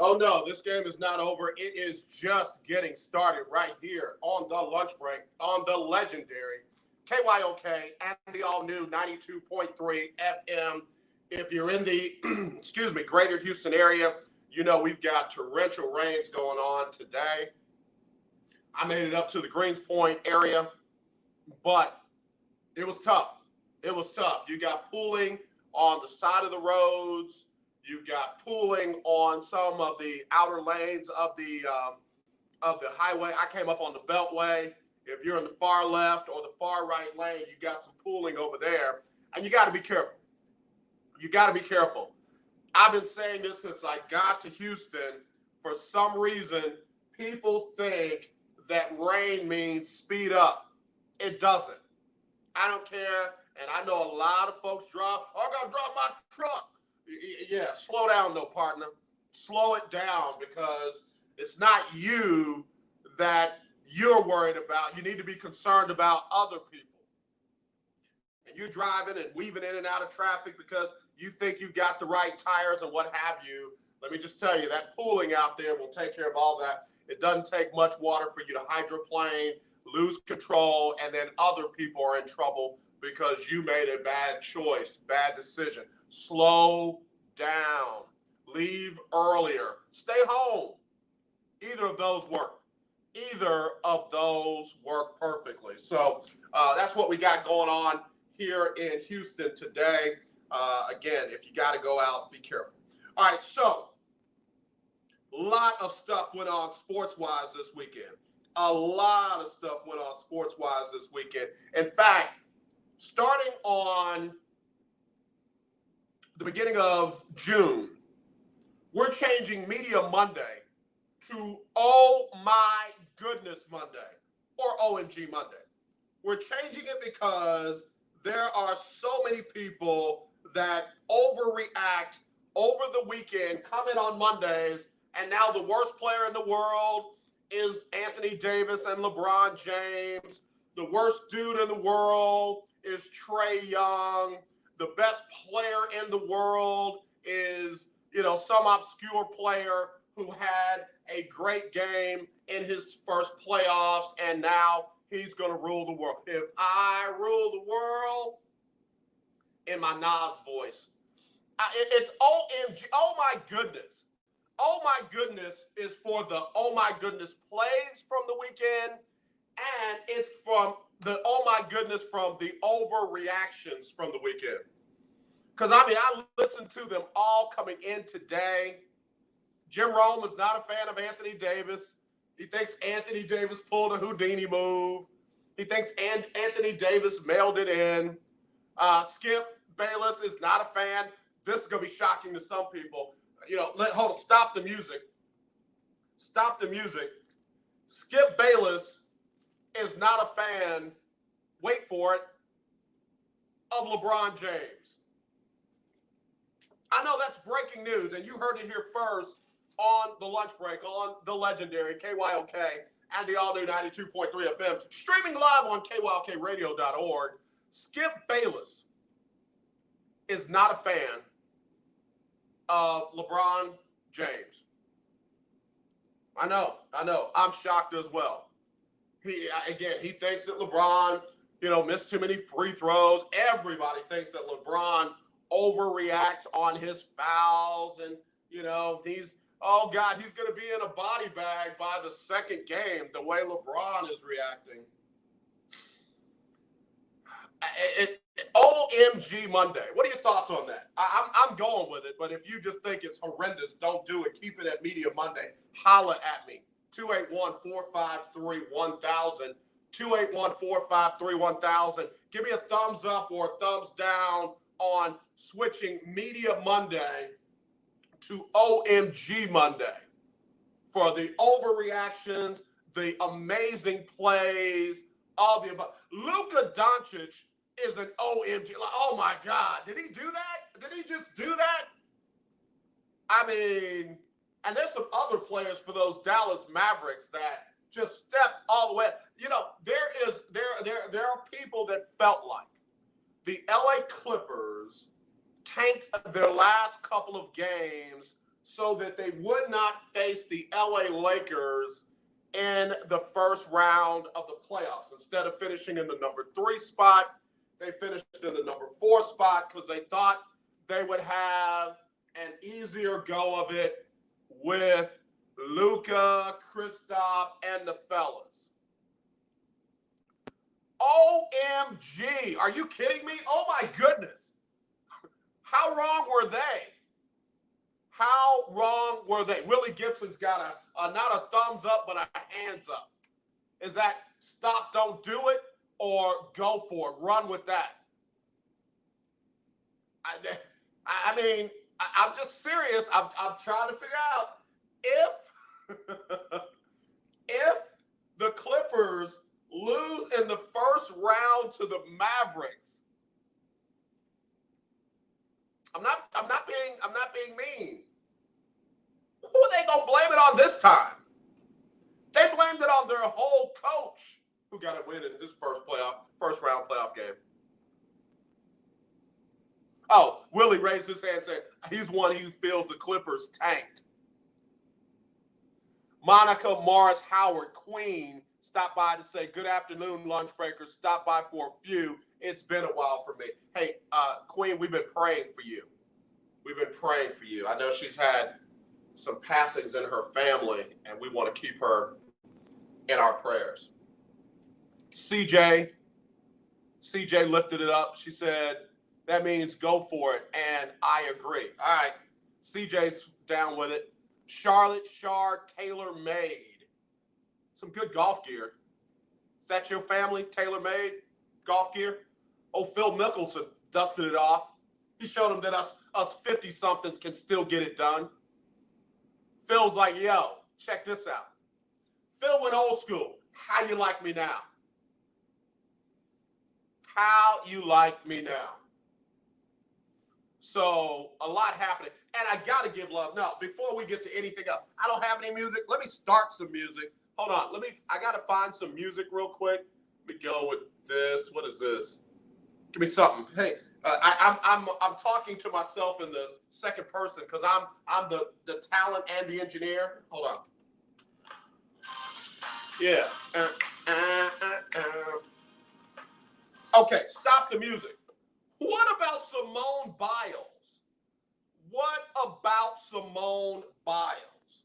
Oh no, this game is not over. It is just getting started right here on the lunch break on the legendary KYOK and the all-new 92.3 FM. If you're in the excuse me, greater Houston area, you know we've got torrential rains going on today. I made it up to the Greens Point area, but it was tough. It was tough. You got pooling on the side of the roads. You got pooling on some of the outer lanes of the highway. I came up on the Beltway. If you're in the far left or the far right lane, you got some pooling over there, and you got to be careful. You got to be careful. I've been saying this since I got to Houston. For some reason, people think that rain means speed up. It doesn't. I don't care, and I know a lot of folks drive. I gotta drive my truck. Yeah, slow down, though, partner. Slow it down because it's not you that you're worried about. You need to be concerned about other people. And you're driving and weaving in and out of traffic because you think you got the right tires and what have you. Let me just tell you, that pooling out there will take care of all that. It doesn't take much water for you to hydroplane, lose control, and then other people are in trouble because you made a bad choice, bad decision. Slow down. Leave earlier. Stay home. Either of those work. Either of those work perfectly. So that's what we got going on here in Houston today. Again, if you got to go out, be careful. All right, so a lot of stuff went on sports-wise this weekend. A lot of stuff went on sports-wise this weekend. In fact, starting on the beginning of June, we're changing Media Monday to Oh My Goodness Monday or OMG Monday. We're changing it because there are so many people that overreact over the weekend, come in on Mondays, and now the worst player in the world is Anthony Davis and LeBron James. The worst dude in the world is Trae Young. The best player in the world is, some obscure player who had a great game in his first playoffs, and now he's going to rule the world. If I rule the world, in my Nas voice, it's OMG. Oh, my goodness. Oh, my goodness is for the oh, my goodness plays from the weekend, and it's from the oh, my goodness from the overreactions from the weekend. Because, I listened to them all coming in today. Jim Rome is not a fan of Anthony Davis. He thinks Anthony Davis pulled a Houdini move. He thinks Anthony Davis mailed it in. Skip Bayless is not a fan. This is going to be shocking to some people. Hold on, stop the music. Stop the music. Skip Bayless is not a fan, wait for it, of LeBron James. I know that's breaking news, and you heard it here first on the lunch break, on the legendary KYOK and the all-new 92.3 FM, streaming live on KYOKradio.org. Skip Bayless is not a fan of LeBron James. I know. I'm shocked as well. He thinks that LeBron, missed too many free throws. Everybody thinks that LeBron overreacts on his fouls and, he's going to be in a body bag by the second game, the way LeBron is reacting. OMG Monday. What are your thoughts on that? I'm going with it, but if you just think it's horrendous, don't do it. Keep it at Media Monday. Holla at me. 281-453-1000. 281-453-1000. Give me a thumbs up or a thumbs down on switching Media Monday to OMG Monday for the overreactions, the amazing plays, all the above. Luka Doncic is an OMG. Like, oh my God, did he do that? Did he just do that? And there's some other players for those Dallas Mavericks that just stepped all the way. There are people that felt like the LA Clippers tanked their last couple of games so that they would not face the LA Lakers in the first round of the playoffs. Instead of finishing in the number 3 spot, they finished in the number 4 spot because they thought they would have an easier go of it with Luka, Kristaps, and the fellas. OMG, are you kidding me? Oh my goodness. How wrong were they? How wrong were they? Willie Gibson's got a not a thumbs up, but a hands up. Is that stop, don't do it, or go for it, run with that? I mean, I'm just serious. I'm trying to figure out if the Clippers lose in the first round to the Mavericks. I'm not being mean. Who are they gonna blame it on this time? They blamed it on their whole coach, who got a win in his first round playoff game. Oh, Willie raised his hand saying he's one who feels the Clippers tanked. Monica Morris Howard Queen stopped by to say, good afternoon, lunch breakers. Stop by for a few. It's been a while for me. Hey, Queen, we've been praying for you. We've been praying for you. I know she's had some passings in her family, and we want to keep her in our prayers. CJ lifted it up. She said, that means go for it, and I agree. All right, CJ's down with it. Charlotte Shar Taylor Made. Some good golf gear. Is that your family, Taylor Made golf gear? Oh, Phil Mickelson dusted it off. He showed them that us 50-somethings can still get it done. Phil's like, yo, check this out. Phil went old school. How you like me now? How you like me now? So a lot happening. And I got to give love. Now, before we get to anything else, I don't have any music. Let me start some music. Hold on. I got to find some music real quick. Let me go with this. What is this? Give me something. Hey, I'm talking to myself in the second person because I'm the talent and the engineer. Hold on. Yeah. Okay, stop the music. What about Simone Biles? What about Simone Biles?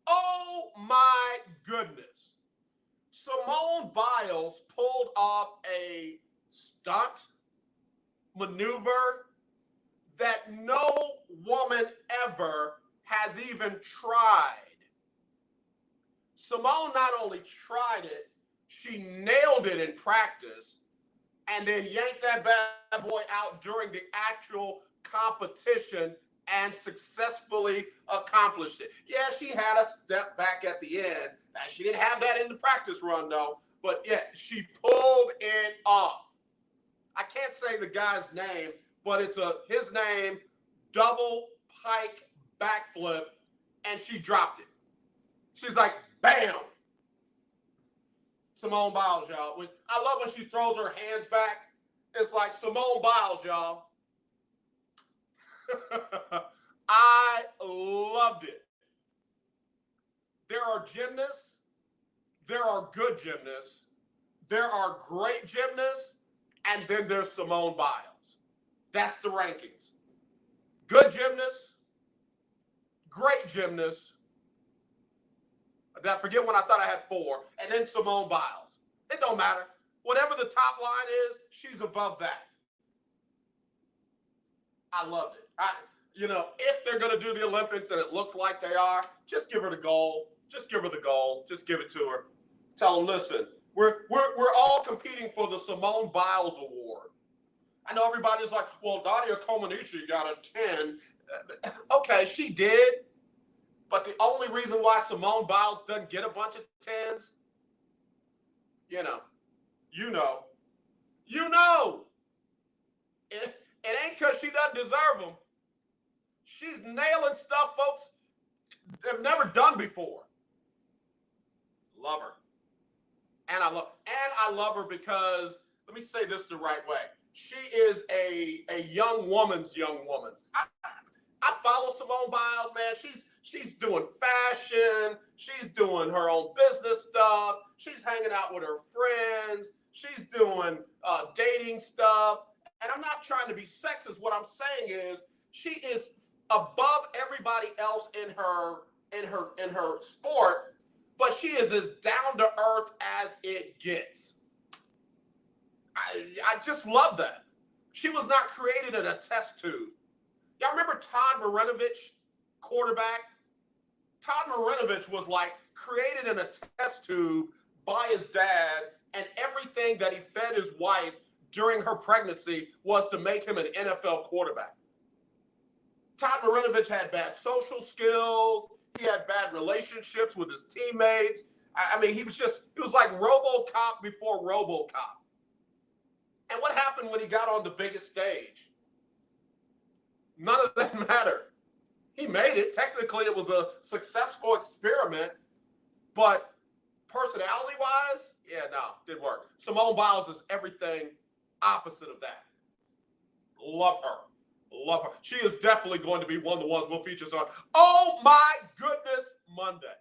Oh my goodness. Simone Biles pulled off a stunt maneuver that no woman ever has even tried. Simone not only tried it, she nailed it in practice and then yanked that bad boy out during the actual competition and successfully accomplished it. Yeah, she had a step back at the end. Now, she didn't have that in the practice run, though, but yeah, she pulled it off. I can't say the guy's name, but it's his name, double pike backflip, and she dropped it. She's like, bam. Simone Biles, y'all. I love when she throws her hands back. It's like Simone Biles, y'all. I loved it. There are gymnasts. There are good gymnasts. There are great gymnasts. And then there's Simone Biles. That's the rankings. Good gymnasts. Great gymnasts. I forget when I thought I had 4. And then Simone Biles. It don't matter. Whatever the top line is, she's above that. I loved it. If they're going to do the Olympics and it looks like they are, just give her the gold. Just give her the gold. Just give it to her. Tell them, listen, we're all competing for the Simone Biles Award. I know everybody's like, well, Nadia Comaneci got a 10. Okay, she did. But the only reason why Simone Biles doesn't get a bunch of 10s, you know. It ain't because she doesn't deserve them. She's nailing stuff folks have never done before. Love her. And I love her because, let me say this the right way. She is a young woman's young woman. I follow Simone Biles, man. She's doing fashion. She's doing her own business stuff. She's hanging out with her friends. She's doing dating stuff. And I'm not trying to be sexist. What I'm saying is she is above everybody else in her sport, but she is as down to earth as it gets. I just love that. She was not created in a test tube. Y'all remember Todd Marinovich, quarterback? Todd Marinovich was like created in a test tube by his dad, and everything that he fed his wife during her pregnancy was to make him an NFL quarterback. Todd Marinovich had bad social skills. He had bad relationships with his teammates. I mean, he was like RoboCop before RoboCop. And what happened when he got on the biggest stage? None of that mattered. He made it. Technically, it was a successful experiment, but personality-wise, yeah, no, didn't work. Simone Biles is everything opposite of that. Love her. Love her. She is definitely going to be one of the ones we'll feature on Oh My Goodness Monday.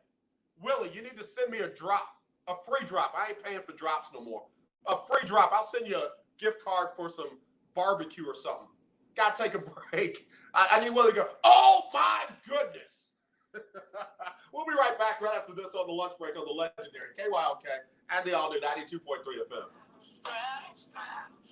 Willie, you need to send me a drop, a free drop. I ain't paying for drops no more. A free drop. I'll send you a gift card for some barbecue or something. Got to take a break. I need Willie to go, oh my goodness. We'll be right back right after this on the lunch break on the legendary KYOK and the all-new 92.3 FM.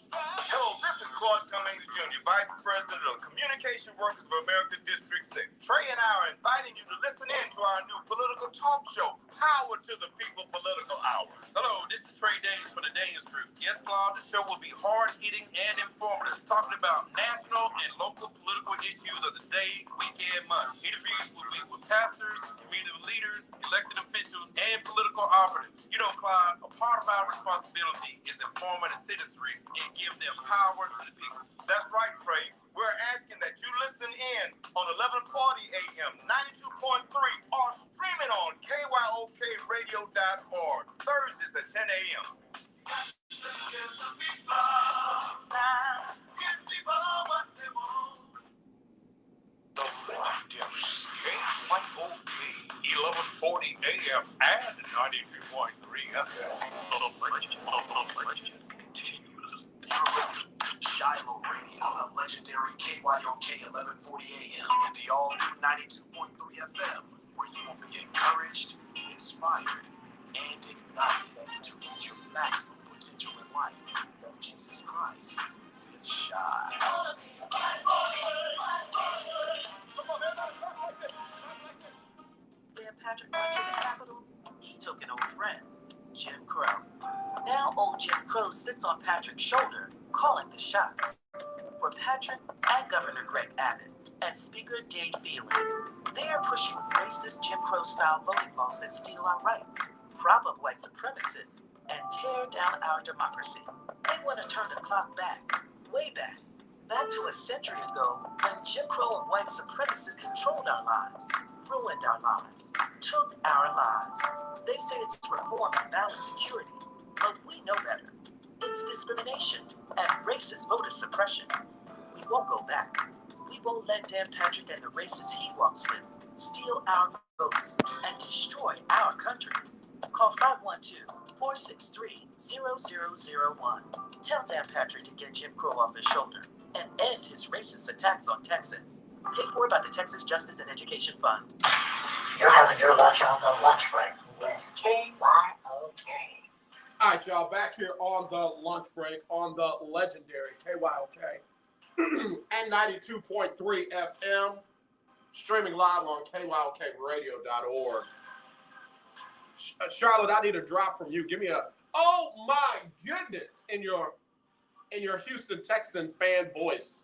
Hello, this is Claude Cummings Jr., Vice President of Communication Workers of America District 6. Trey and I are inviting you to listen in to our new political talk show, Power to the People Political Hour. Hello, this is Trey Danes from the Danes Group. Yes, Claude, the show will be hard-hitting and informative, talking about national and local political issues of the day, week, and month. Interviews will be with pastors, community leaders, elected officials, and political operatives. You know, Claude, a part of our responsibility is informing the citizenry and give them power to the people. That's right, Trey. We're asking that you listen in on 1140 AM, 92.3, or streaming on KYOKradio.org, Thursdays at 10 a.m. KYOK, 1140 AM and 92.3 FM. You're listening to Shiloh Radio, a legendary KYOK 1140 AM and the all-new 92.3 FM, where you will be encouraged, inspired, and ignited to reach your maximum potential in life. Jesus Christ with Shy. When Patrick went to the Capitol, he took an old friend, Jim Crow. Now old Jim Crow sits on Patrick's shoulder, calling the shots. For Patrick and Governor Greg Abbott and Speaker Dade Phelan, they are pushing racist Jim Crow-style voting laws that steal our rights, prop up white supremacists, and tear down our democracy. They want to turn the clock back, way back to a century ago when Jim Crow and white supremacists controlled our lives, ruined our lives, took our lives. They say it's reform and balanced security, but we know better. It's discrimination and racist voter suppression. We won't go back. We won't let Dan Patrick and the racists he walks with steal our votes and destroy our country. Call 512-463-0001. Tell Dan Patrick to get Jim Crow off his shoulder and end his racist attacks on Texas. Paid for by the Texas Justice and Education Fund. You're having your lunch on the lunch break with KYOK. All right, y'all, back here on the lunch break on the legendary KYOK and 92.3 FM, streaming live on KYOKradio.org. Charlotte, I need a drop from you. Give me a, oh my goodness, in your Houston Texan fan voice.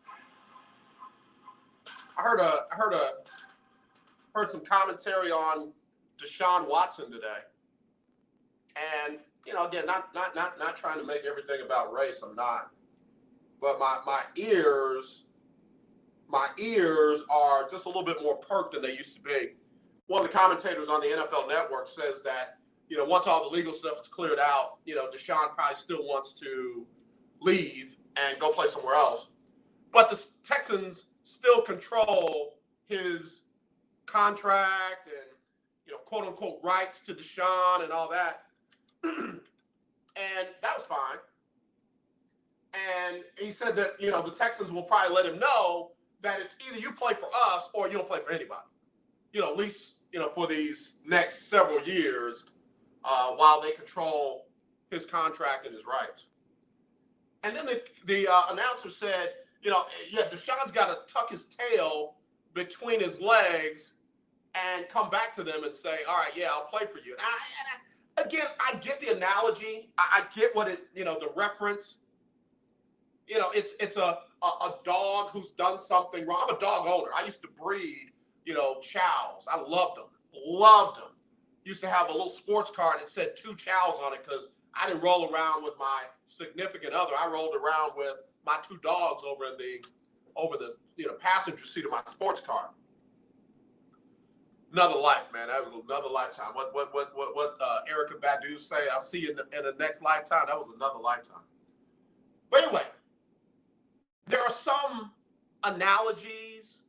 I heard some commentary on Deshaun Watson today. And you know, again, not trying to make everything about race. I'm not, but my ears are just a little bit more perked than they used to be. One of the commentators on the NFL Network says that, you know, once all the legal stuff is cleared out, you know, Deshaun probably still wants to leave and go play somewhere else. But the Texans still control his contract and, quote unquote rights to Deshaun and all that. And that was fine. And he said that, the Texans will probably let him know that it's either you play for us or you don't play for anybody. At least, for these next several years while they control his contract and his rights. And then the announcer said, Deshaun's got to tuck his tail between his legs and come back to them and say, all right, yeah, I'll play for you. And I get the analogy. I get what the reference. It's a dog who's done something wrong. I'm a dog owner. I used to breed, chows. I loved them. Used to have a little sports car and it said 2 chows on it because I didn't roll around with my significant other. I rolled around with my 2 dogs over the passenger seat of my sports car. Another life, man. That was another lifetime. What Erica Badu say? I'll see you in the next lifetime. That was another lifetime. But anyway, there are some analogies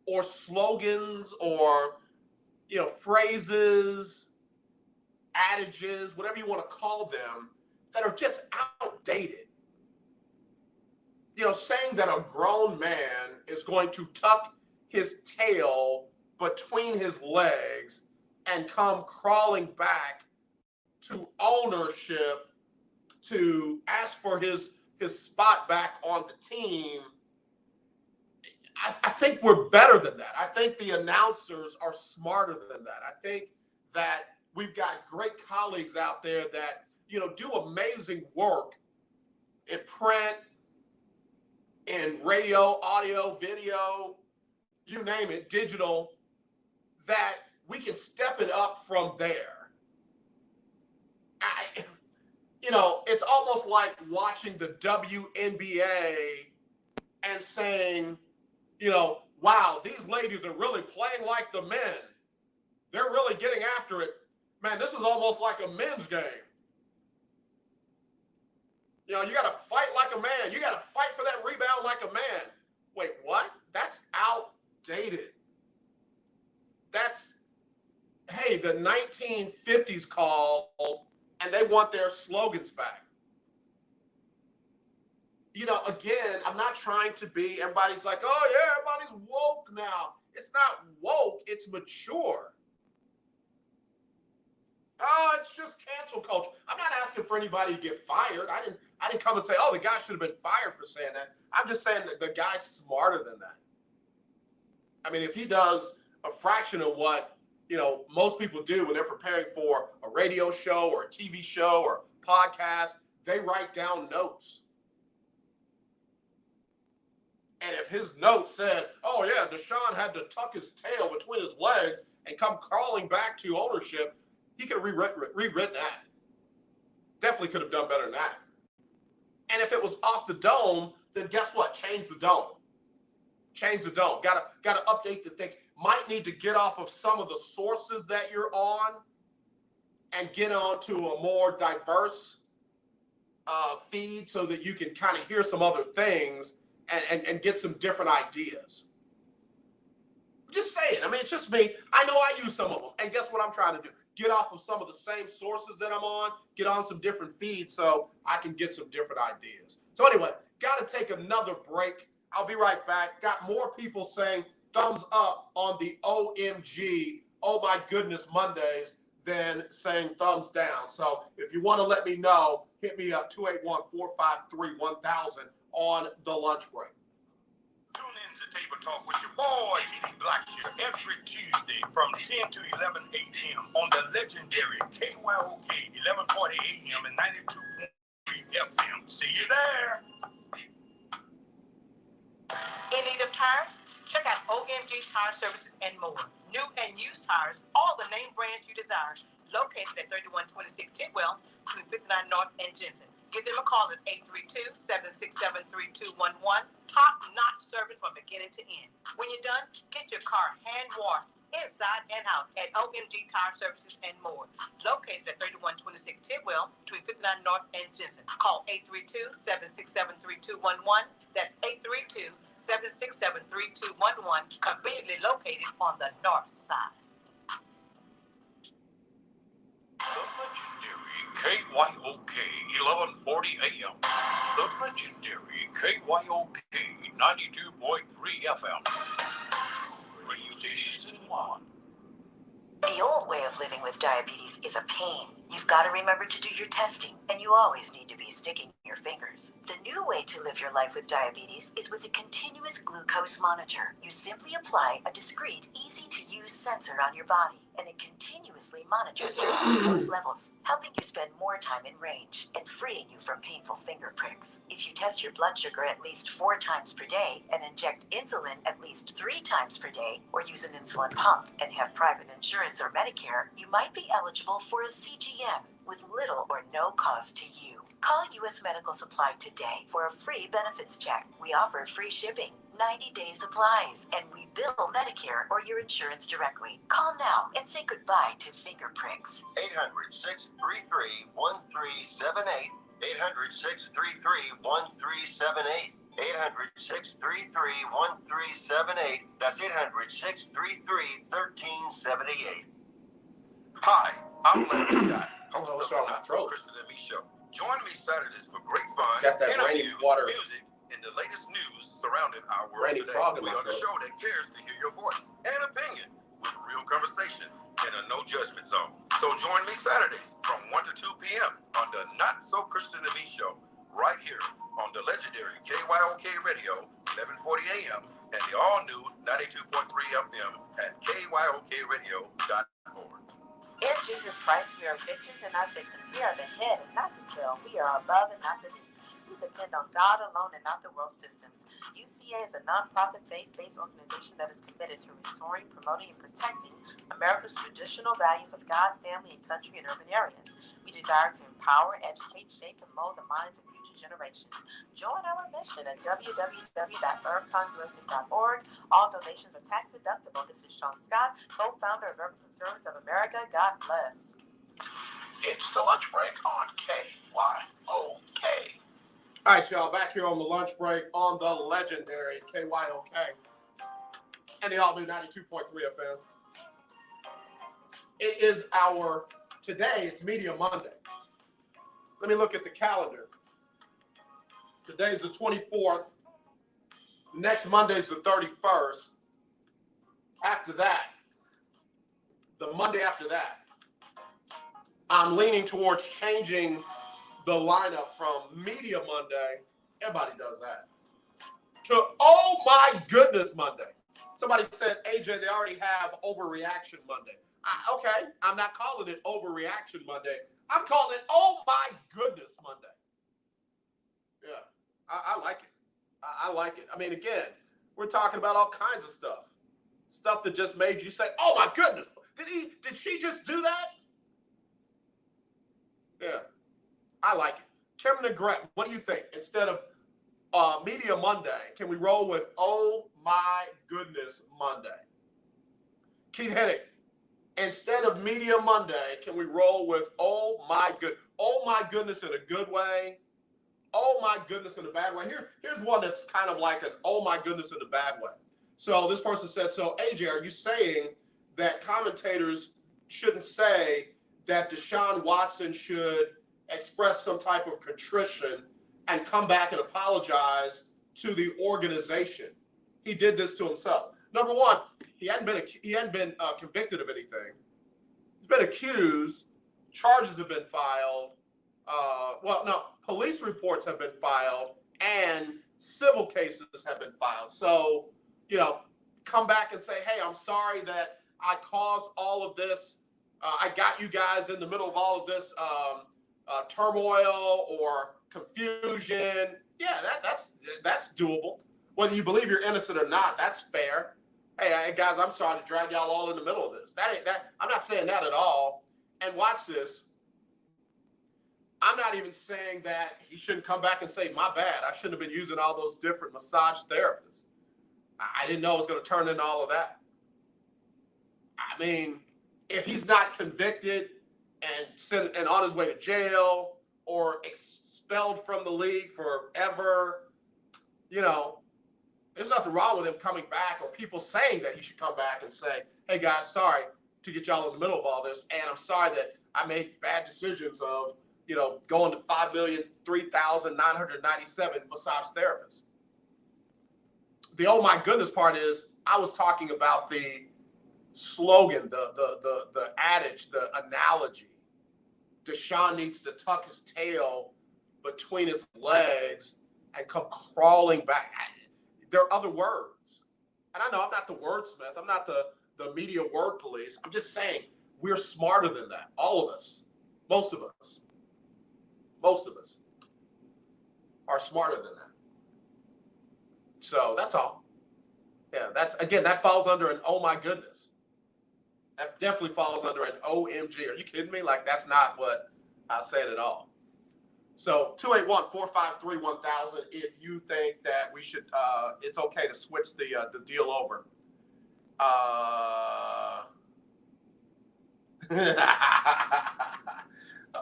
or slogans or phrases, adages, whatever you want to call them, that are just outdated. Saying that a grown man is going to tuck his tail between his legs and come crawling back to ownership to ask for his spot back on the team. I think we're better than that. I think the announcers are smarter than that. I think that we've got great colleagues out there that, do amazing work in print, in radio, audio, video, you name it, digital, that we can step it up from there. It's almost like watching the WNBA and saying, wow, these ladies are really playing like the men. They're really getting after it. Man, this is almost like a men's game. You got to fight like a man. You got to fight for that rebound like a man. Wait, what? That's outdated. That's, hey, the 1950s call, and they want their slogans back. Again, I'm not trying to be, everybody's like, oh yeah, everybody's woke now. It's not woke, it's mature. Oh, it's just cancel culture. I'm not asking for anybody to get fired. I didn't come and say, oh, the guy should have been fired for saying that. I'm just saying that the guy's smarter than that. I mean, if he does a fraction of what, most people do when they're preparing for a radio show or a TV show or podcast, they write down notes. And if his note said, oh yeah, Deshaun had to tuck his tail between his legs and come crawling back to ownership, he could have rewritten that. Definitely could have done better than that. And if it was off the dome, then guess what? Change the dome. Change the dome. Gotta update the thing. Might need to get off of some of the sources that you're on and get on to a more diverse feed so that you can kind of hear some other things and get some different ideas. Just saying. I mean, it's just me. I know I use some of them. And guess what I'm trying to do? Get off of some of the same sources that I'm on, get on some different feeds so I can get some different ideas. So anyway, got to take another break. I'll be right back. Got more people saying thumbs up on the OMG, oh my goodness, Mondays than saying thumbs down. So if you want to let me know, hit me up 281-453-1000 on the lunch break. Tune in to Table Talk with your boy, TD Blackshear, every Tuesday from 10 to 11 a.m. on the legendary KYOK, 1140 a.m. and 92.3 FM. See you there. In need of tires? Check out OMG Tire Services and more. New and used tires, all the name brands you desire. Located at 3126 Tidwell, between 59 North and Jensen. Give them a call at 832-767-3211. Top-notch service from beginning to end. When you're done, get your car hand washed inside and out at OMG Tire Services and more. Located at 3126 Tidwell between 59 North and Jensen. Call 832-767-3211. That's 832-767-3211. Conveniently located on the north side. The legendary KYOK 1140 AM. The legendary KYOK 92.3 FM. Radio stations in one. The old way of living with diabetes is a pain. You've got to remember to do your testing, and you always need to be sticking your fingers. The new way to live your life with diabetes is with a continuous glucose monitor. You simply apply a discreet, easy-to-use sensor on your body, and it continuously monitors your glucose levels, helping you spend more time in range and freeing you from painful finger pricks. If you test your blood sugar at least 4 times per day and inject insulin at least 3 times per day, or use an insulin pump and have private insurance or Medicare, you might be eligible for a CGM with little or no cost to you. Call U.S. Medical Supply today for a free benefits check. We offer free shipping, 90-day supplies, and we bill Medicare or your insurance directly. Call now and say goodbye to finger pricks. 800-633-1378. 800-633-1378. 800-633-1378. That's 800-633-1378. Hi, I'm Larry Scott, host What's of wrong the with Not my So throat? Christian and Me show. Join me Saturdays for great fun, Got that rainy interviews, water. music, and the latest news surrounding our world Rainy today. frog in We my are the throat. show that cares to hear your voice and opinion with real conversation in a no judgment zone. So join me Saturdays from 1 to 2 p.m. on the Not So Christian and Me show, right here on the legendary KYOK Radio, 1140 AM, and the all-new 92.3 FM at KYOKradio.org. In Jesus Christ, we are victors and not victims. We are the head and not the tail. We are above and not beneath. We depend on God alone and not the world systems. UCA is a nonprofit, faith-based organization that is committed to restoring, promoting, and protecting America's traditional values of God, family, and country in urban areas. We desire to empower, educate, shape, and mold the minds of future generations. Join our mission at www.urbancongressive.org. All donations are tax deductible. This is Sean Scott, co-founder of Urban Conservatives of America. God bless. It's the lunch break on KYOK. All right, y'all, back here on the lunch break on the legendary KYOK and the all-new 92.3 FM. It is today it's Media Monday. Let me look at the calendar. Today's the 24th. Next Monday's the 31st. After that, the Monday after that, I'm leaning towards changing the lineup from Media Monday, everybody does that, to Oh My Goodness Monday. Somebody said, AJ, they already have Overreaction Monday. Okay, I'm not calling it Overreaction Monday. I'm calling it Oh My Goodness Monday. Yeah, I like it. I like it. I mean, again, we're talking about all kinds of stuff. Stuff that just made you say, oh my goodness, did she just do that? Yeah. I like it. Kim Negrete, what do you think? Instead of Media Monday, can we roll with Oh My Goodness Monday? Keith Hennig, instead of Media Monday, can we roll with Oh My Goodness in a good way? Oh my goodness in a bad way. Here's one that's kind of like an oh my goodness in a bad way. So this person said, so AJ, are you saying that commentators shouldn't say that Deshaun Watson should express some type of contrition and come back and apologize to the organization? He did this to himself. Number one, he hadn't been convicted of anything. He's been accused. Charges have been filed. Police reports have been filed and civil cases have been filed. So, come back and say, hey, I'm sorry that I caused all of this. I got you guys in the middle of all of this turmoil or confusion. Yeah, that's doable. Whether you believe you're innocent or not, that's fair. Hey, guys, I'm sorry to drag y'all all in the middle of this. I'm not saying that at all. And watch this. I'm not even saying that he shouldn't come back and say, my bad. I shouldn't have been using all those different massage therapists. I didn't know it was going to turn into all of that. mean, if he's not convicted and sent and on his way to jail or expelled from the league forever, there's nothing wrong with him coming back or people saying that he should come back and say, hey guys, sorry to get y'all in the middle of all this. And I'm sorry that I made bad decisions of, going to 5,003,997 massage therapists. The oh my goodness part is I was talking about the slogan, the adage, the analogy. Deshaun needs to tuck his tail between his legs and come crawling back. There are other words. And I know I'm not the wordsmith. I'm not the media word police. I'm just saying we're smarter than that. All of us. Most of us are smarter than that. So that's all. Yeah, that falls under an oh my goodness. That definitely falls under an OMG. Are you kidding me? Like, that's not what I said at all. So 281-453-1000 if you think that we should, it's okay to switch the deal over.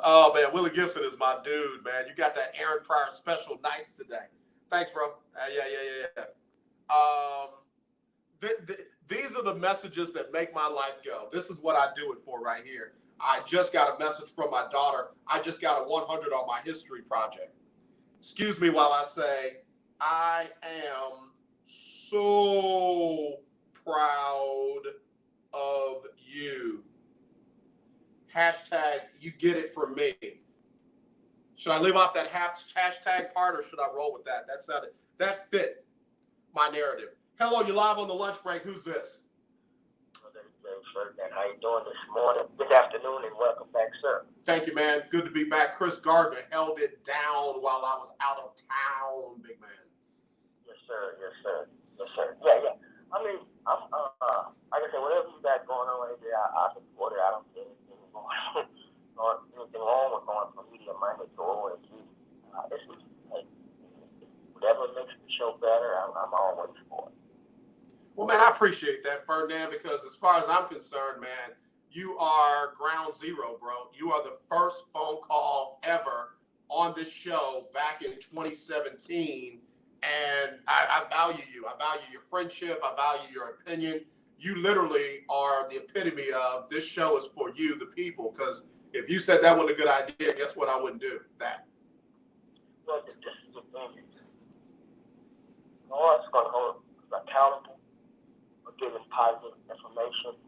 Oh, man, Willie Gibson is my dude, man. You got that Aaron Pryor special nice today. Thanks, bro. Yeah. These are the messages that make my life go. This is what I do it for right here. I just got a message from my daughter. I just got a 100 on my history project. Excuse me while I say, I am so proud of you. Hashtag, you get it from me. Should I leave off that hashtag part or should I roll with that? That fit my narrative. Hello, you're live on the lunch break. Who's this? How you doing this morning? Good afternoon and welcome back, sir. Thank you, man. Good to be back. Chris Gardner held it down while I was out of town, big man. Yes, sir. Yeah. I mean, I'm like I said, whatever you got going on right there, I support it. I don't see anything wrong with going from media minded to OMG. It's like, whatever makes the show better, I'm always for it. Well, man, I appreciate that, Ferdinand, because as far as I'm concerned, man, you are ground zero, bro. You are the first phone call ever on this show back in 2017, and I value you. I value your friendship. I value your opinion. You literally are the epitome of this show is for you, the people, because if you said that wasn't a good idea, guess what? I wouldn't do that. Well, this is the thing. No one's going to hold us accountable. Giving positive information,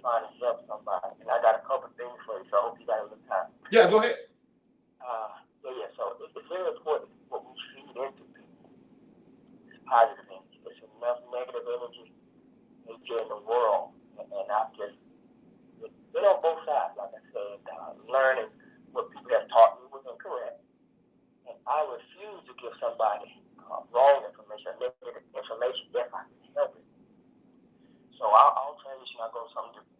trying to help somebody. And I got a couple things for you, so I hope you got a little time. Yeah, go ahead. So it's very important what we feed into people. It's positive energy. There's enough negative energy in the world. And I've just, it's on both sides, like I said, learning what people have taught me was incorrect. And I refuse to give somebody wrong information, negative information if I can help it. So I'll transition. I'll go to something different.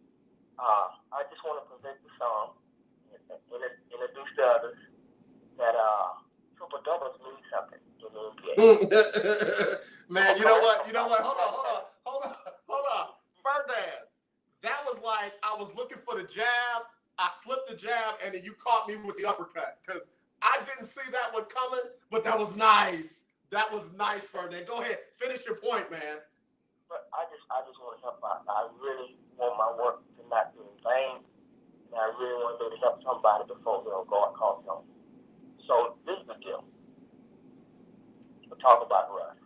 I just want to present the song and introduce the others that triple doubles mean something in the NBA. Man, you know what? Hold on. Ferdinand, that was like I was looking for the jab. I slipped the jab, and then you caught me with the uppercut because I didn't see that one coming, but that was nice. That was nice, Ferdinand. Go ahead. Finish your point, man. But I just want to help out. I really want my work to not be in vain. And I really want to be able to help somebody before they don't go and call them. So this is the deal. We'll talk about Russ.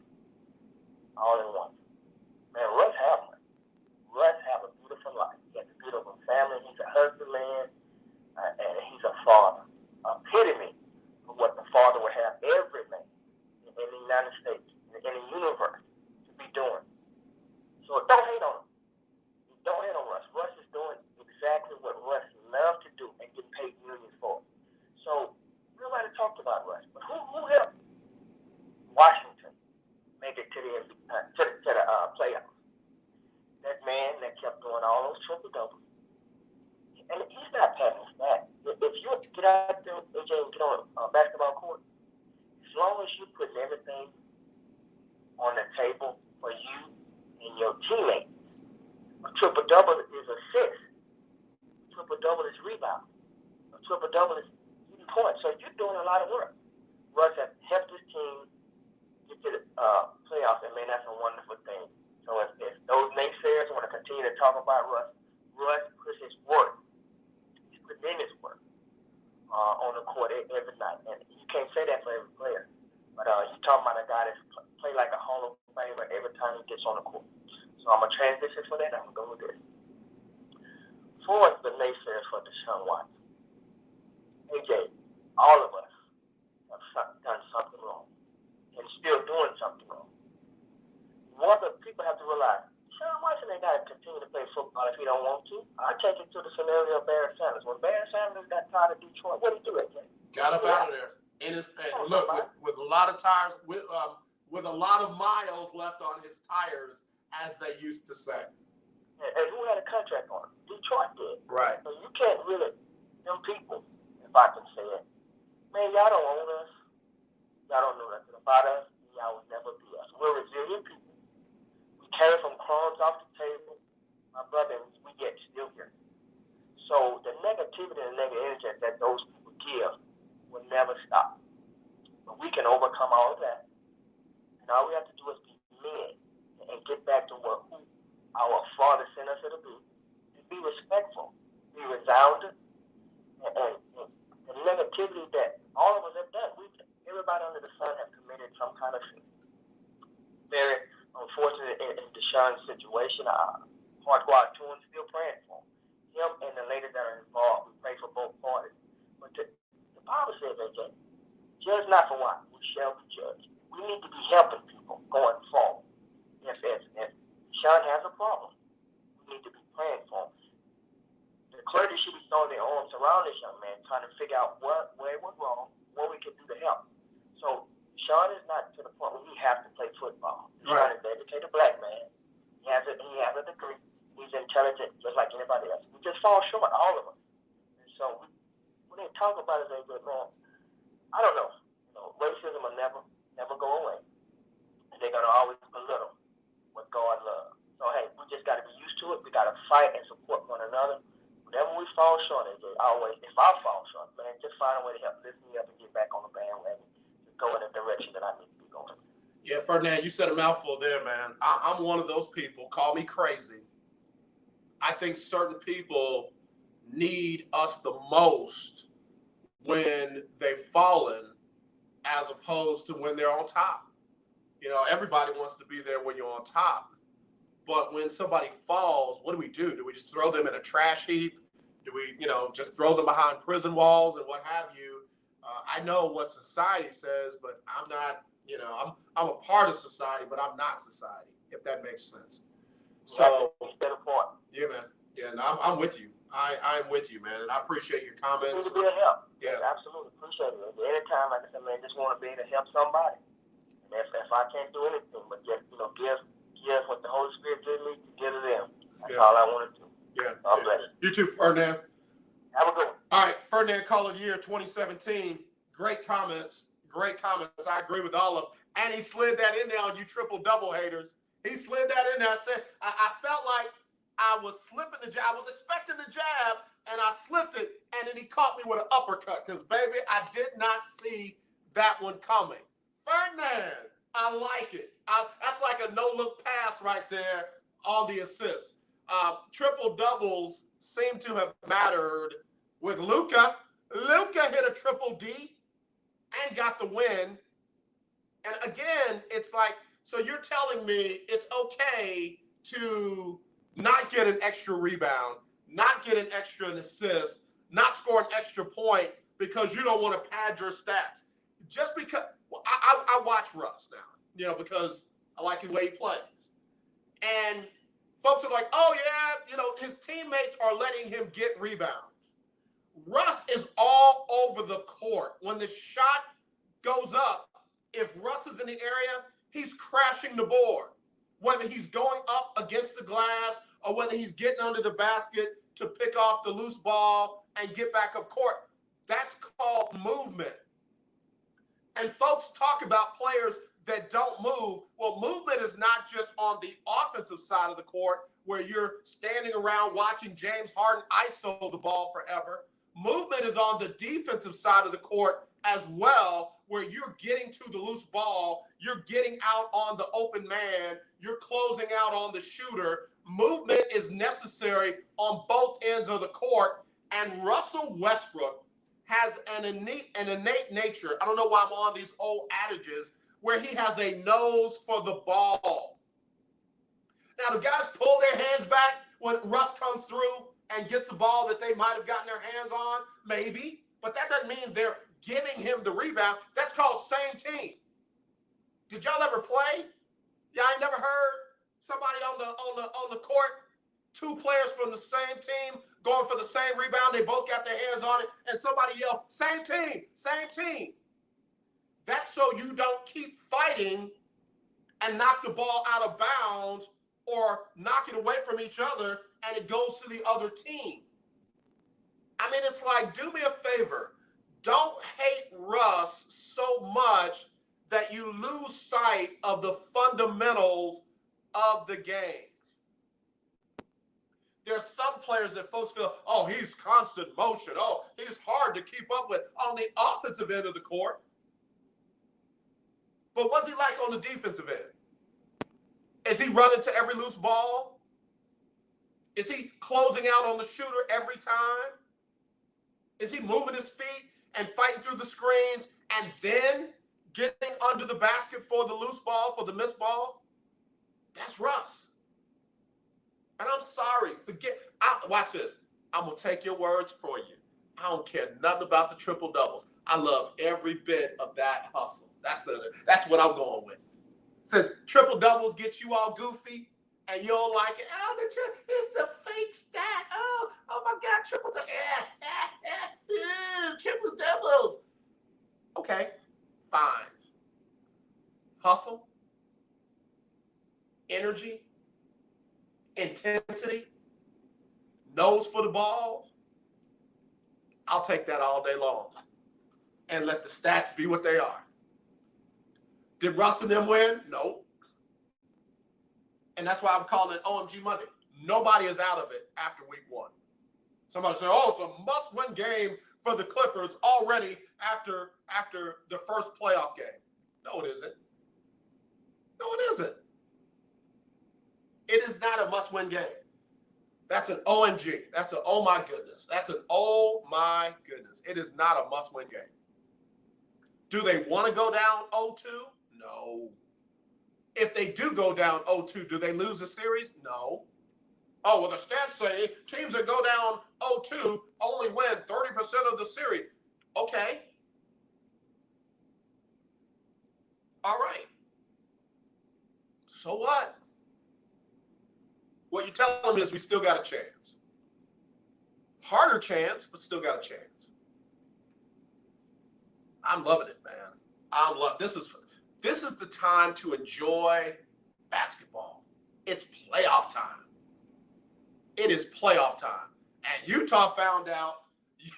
All in one. Man, Russ have a beautiful life. He has a beautiful family. He's a husbandman. And he's a father. Epitome of what the father would have every man in the United States, in the universe, to be doing. So don't hate on him. Don't hate on Russ. Russ is doing exactly what Russ loves to do and get paid millions for. So nobody talked about Russ, but who helped Washington make it to the playoffs? That man that kept doing all those triple doubles, and he's not patting his back. If you get out there, AJ, and get on a basketball court, as long as you put everything on the table for you and your teammates, triple-double is assist. Triple-double is rebound. A triple-double is points. So you're doing a lot of work. Russ has helped his team get to the playoffs, and man, that's a wonderful thing. So if those naysayers want to continue to talk about Russ puts his work. He's putting in his work on the court every night. And you can't say that for every player. But you're talking about a guy that's play like a Hall of Famer every time he gets on the court. So I'm going to transition for that. I'm going to go with this. For the naysayers for Deshaun Watson. AJ, all of us have done something wrong and still doing something wrong. What the people have to realize, Deshaun Watson ain't got to continue to play football if he don't want to. I take it to the scenario of Barry Sanders. When Barry Sanders got tired of Detroit, what did he do, AJ? Got up out of there. And look, with a lot of tires, with a lot of miles left on his tires, as they used to say. And who had a contract on him? Detroit did. Right. So you can't really, them people, if I can say it, man, y'all don't own us. Y'all don't know nothing about us. Y'all will never be us. We're resilient people. We came from crumbs off the table. My brother, we get still here. So the negativity and negative energy that those people give will never stop. But we can overcome all of that. And all we have to do is be men and get back to who our Father sent us to be. And be respectful. Be resounding. And the negativity that all of us have done, everybody under the sun has committed some kind of sin. Very unfortunate in Deshaun's situation. Heart go out to him, still praying for him and the ladies that are involved. We pray for both parties. But the Bible says, AJ, judge not for what we shall be judged. We need to be helping people going forward. If Deshaun has a problem, we need to be praying for him. The clergy should be throwing their arms around this young man, trying to figure out where it went wrong, what we can do to help. So Sean is not to the point where he has to play football. Sean is an educated black man. He has a degree. He's intelligent, just like anybody else. We just fall short, all of us. And so when they talk about it, they go, man, I don't know. Racism will never go away. And they're gonna always belittle what God loves. So hey, we just gotta be used to it. We gotta fight and support one another. Whenever we fall short, if I fall short, man, just find a way to help lift me up and get back on the bandwagon to go in the direction that I need to be going. Yeah, Ferdinand, you said a mouthful there, man. I'm one of those people. Call me crazy. I think certain people need us the most when they've fallen as opposed to when they're on top. Everybody wants to be there when you're on top. But when somebody falls, what do? Do we just throw them in a trash heap? Do we, just throw them behind prison walls and what have you? I know what society says, but I'm not, I'm a part of society, but I'm not society, if that makes sense. So, yeah, man. Yeah, no, I'm with you. I'm with you, man, and I appreciate your comments. To be a help. Yeah. Absolutely. Appreciate it. Anytime, like I said, man, just want to be able to help somebody. And if I can't do anything but just, give what the Holy Spirit gives me, give to them. That's all I want to do. Yeah. I'm blessed. You too, Ferdinand. Have a good one. All right, Ferdinand, Call of the Year 2017. Great comments. I agree with all of them. And he slid that in there on you triple-double haters. He slid that in there. I felt like I was slipping the jab. I was expecting the jab, and I slipped it, and then he caught me with an uppercut because, baby, I did not see that one coming. Ferdinand, I like it. That's like a no-look pass right there on the assist. Triple-doubles seem to have mattered with Luka. Luka hit a triple D and got the win. And again, it's like, so you're telling me it's okay to not get an extra rebound, not get an extra assist, not score an extra point because you don't want to pad your stats. Just because I watch Russ now, because I like the way he plays. And folks are like, oh, yeah, his teammates are letting him get rebounds. Russ is all over the court. When the shot goes up, if Russ is in the area, he's crashing the board. Whether he's going up against the glass or whether he's getting under the basket to pick off the loose ball and get back up court, that's called movement. And folks talk about players that don't move. Well, movement is not just on the offensive side of the court where you're standing around watching James Harden ISO the ball forever. Movement is on the defensive side of the court as well, where you're getting to the loose ball, you're getting out on the open man, you're closing out on the shooter. Movement is necessary on both ends of the court, and Russell Westbrook has an innate nature. I don't know why I'm on these old adages, where he has a nose for the ball. Now, the guys pull their hands back when Russ comes through and gets a ball that they might have gotten their hands on, maybe, but that doesn't mean they're giving him the rebound. That's called same team. Did y'all ever play? Yeah, I never heard somebody on the court, two players from the same team going for the same rebound. They both got their hands on it, and somebody yelled, "Same team, same team." That's so you don't keep fighting and knock the ball out of bounds or knock it away from each other and it goes to the other team. I mean, it's like, do me a favor. Don't hate Russ so much that you lose sight of the fundamentals of the game. There's some players that folks feel, oh, he's constant motion. Oh, he's hard to keep up with on the offensive end of the court. But what's he like on the defensive end? Is he running to every loose ball? Is he closing out on the shooter every time? Is he moving his feet and fighting through the screens and then getting under the basket for the loose ball, for the missed ball? That's Russ. And I'm sorry, watch this. I'm going to take your words for you. I don't care nothing about the triple doubles. I love every bit of that hustle. That's what I'm going with. Since triple doubles get you all goofy and you don't like it, oh, it's a fake stat. Oh my God, triple doubles. Triple doubles. Okay, fine. Hustle, energy, intensity, nose for the ball. I'll take that all day long and let the stats be what they are. Did Russ and them win? No. And that's why I'm calling it OMG Monday. Nobody is out of it after week one. Somebody said, oh, it's a must-win game for the Clippers already after the first playoff game. No, it isn't. No, it isn't. It is not a must-win game. That's an OMG. That's an oh my goodness. That's an oh my goodness. It is not a must-win game. Do they want to go down 0-2? No. If they do go down 0-2, do they lose the series? No. Oh, well, the stats say teams that go down 0-2 only win 30% of the series. Okay. All right. So what? What you're telling me is we still got a chance. Harder chance, but still got a chance. I'm loving it, man. This is the time to enjoy basketball. It's playoff time. It is playoff time. And Utah found out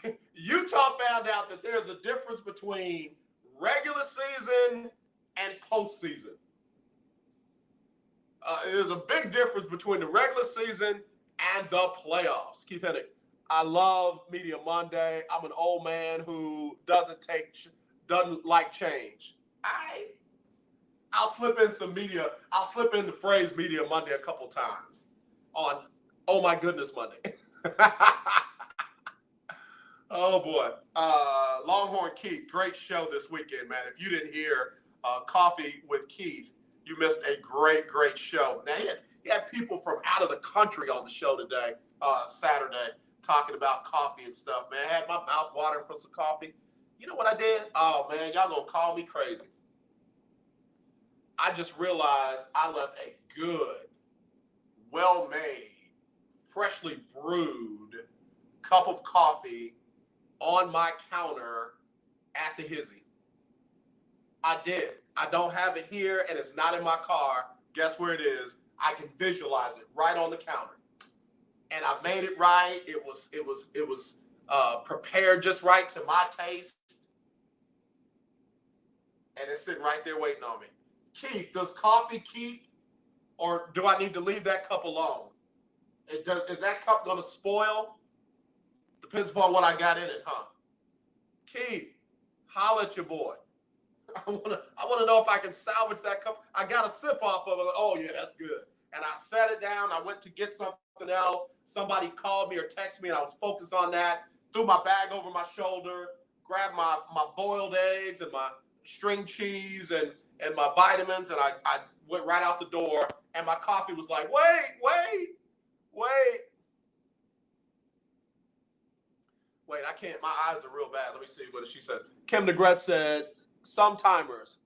that there's a difference between regular season and postseason. There's a big difference between the regular season and the playoffs. Keith Hennig, I love Media Monday. I'm an old man who doesn't like change. I'll slip in some media. I'll slip in the phrase Media Monday a couple times on Oh My Goodness Monday. Oh, boy. Longhorn Keith, great show this weekend, man. If you didn't hear Coffee with Keith, you missed a great, great show. Now, he had people from out of the country on the show today, Saturday, talking about coffee and stuff, man. I had my mouth watering for some coffee. You know what I did? Oh, man, y'all gonna call me crazy. I just realized I left a good, well-made, freshly brewed cup of coffee on my counter at the Hizzy. I did. I don't have it here, and it's not in my car. Guess where it is? I can visualize it right on the counter. And I made it right. It was prepared just right to my taste. And it's sitting right there waiting on me. Keith, does coffee keep, or do I need to leave that cup alone? Is that cup going to spoil? Depends upon what I got in it, huh? Keith, holla at your boy. I wanna know if I can salvage that cup. I got a sip off of it. Oh yeah, that's good. And I set it down. I went to get something else. Somebody called me or texted me, and I was focused on that. Threw my bag over my shoulder, grabbed my boiled eggs and my string cheese and my vitamins, and I went right out the door. And my coffee was like, wait. Wait, I can't. My eyes are real bad. Let me see what she says. Kim DeGret said, some timers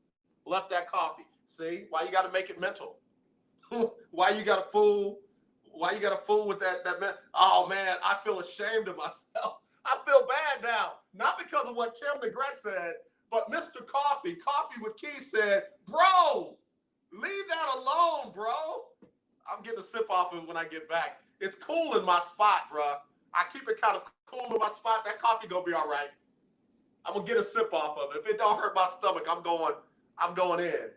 left that coffee. See, why you got to make it mental? Why you got to fool? Why you got to fool with that? Oh man, I feel ashamed of myself. I feel bad now, not because of what Kim DeGret said, but Mr. Coffee with Keith said, bro, leave that alone, bro. I'm getting a sip off of it when I get back. It's cool in my spot, bro. I keep it kind of cool in my spot. That coffee gonna be all right. I'm gonna get a sip off of it. If it don't hurt my stomach, I'm going in.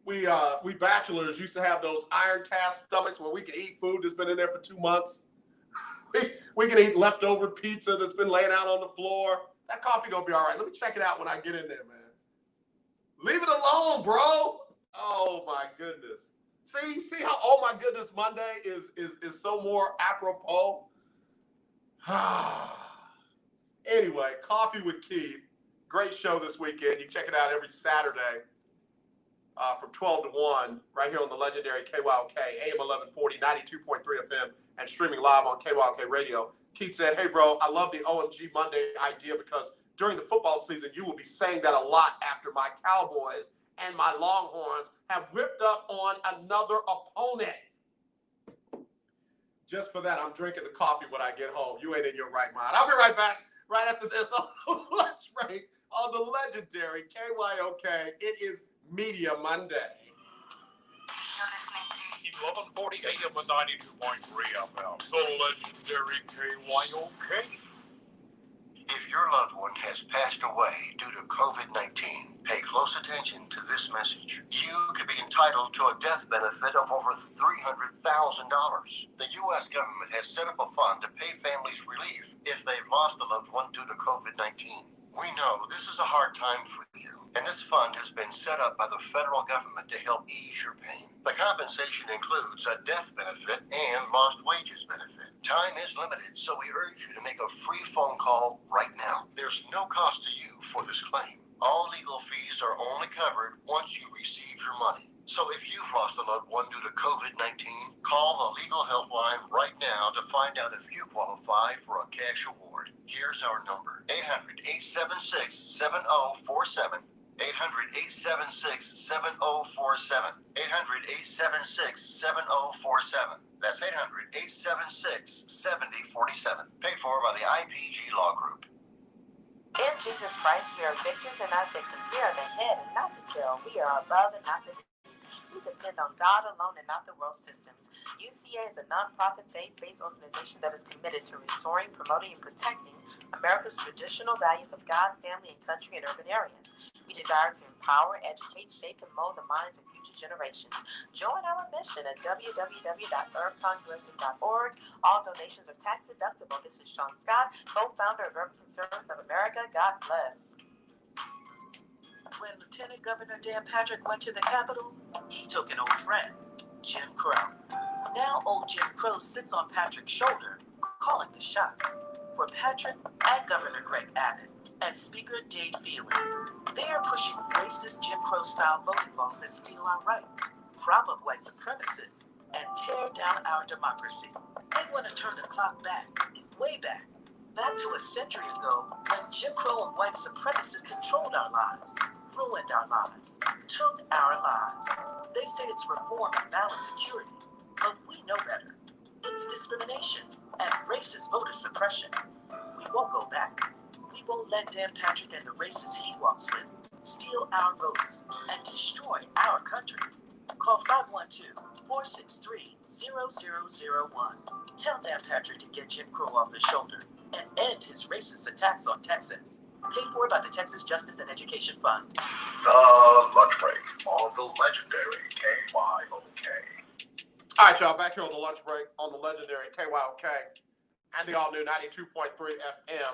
We bachelors used to have those iron cast stomachs where we can eat food that's been in there for 2 months. We can eat leftover pizza that's been laying out on the floor. That coffee gonna be all right. Let me check it out when I get in there, man. Leave it alone, bro. Oh my goodness. See how oh my goodness Monday is so more apropos. Anyway, Coffee with Keith. Great show this weekend. You check it out every Saturday from 12 to 1 right here on the legendary KYOK, AM 1140, 92.3 FM, and streaming live on KYOK Radio. Keith said, hey, bro, I love the OMG Monday idea because during the football season, you will be saying that a lot after my Cowboys and my Longhorns have whipped up on another opponent. Just for that, I'm drinking the coffee when I get home. You ain't in your right mind. I'll be right back right after this on lunch break on the legendary KYOK. It is Media Monday. You're listening to 1140 AM and 92.3 FM. The legendary KYOK. If your loved one has passed away due to COVID-19, pay close attention to this message. You could be entitled to a death benefit of over $300,000. The U.S. government has set up a fund to pay families relief if they've lost a loved one due to COVID-19. We know this is a hard time for you, and this fund has been set up by the federal government to help ease your pain. The compensation includes a death benefit and lost wages benefit. Time is limited, so we urge you to make a free phone call right now. There's no cost to you for this claim. All legal fees are only covered once you receive your money. So if you've lost a loved one due to COVID-19, call the legal helpline right now to find out if you qualify for a cash award. Here's our number, 800-876-7047. 800-876-7047. 800-876-7047. That's 800-876-7047. Paid for by the IPG Law Group. In Jesus Christ, we are victors and not victims. We are the head and not the tail. We are above and not beneath. We depend on God alone and not the world systems. UCA is a nonprofit faith-based organization that is committed to restoring, promoting, and protecting America's traditional values of God, family, and country in urban areas. We desire to empower, educate, shape, and mold the minds of future generations. Join our mission at www.urbcongressing.org. All donations are tax deductible. This is Sean Scott, co-founder of Urban Conservatives of America. God bless. When Lieutenant Governor Dan Patrick went to the Capitol, he took an old friend, Jim Crow. Now old Jim Crow sits on Patrick's shoulder, calling the shots. For Patrick and Governor Greg Abbott and Speaker Dave Feely, they are pushing racist Jim Crow-style voting laws that steal our rights, prop up white supremacists, and tear down our democracy. They want to turn the clock back, way back to a century ago when Jim Crow and white supremacists controlled our lives, ruined our lives, took our lives. They say it's reform and balanced security, but we know better. It's discrimination and racist voter suppression. We won't go back. We won't let Dan Patrick and the racists he walks with steal our votes and destroy our country. Call 512-463-0001. Tell Dan Patrick to get Jim Crow off his shoulder and end his racist attacks on Texas. Paid for by the Texas Justice and Education Fund. The Lunch Break on the legendary KYOK. All right, y'all, back here on the lunch break on the legendary KYOK and the all-new 92.3 FM.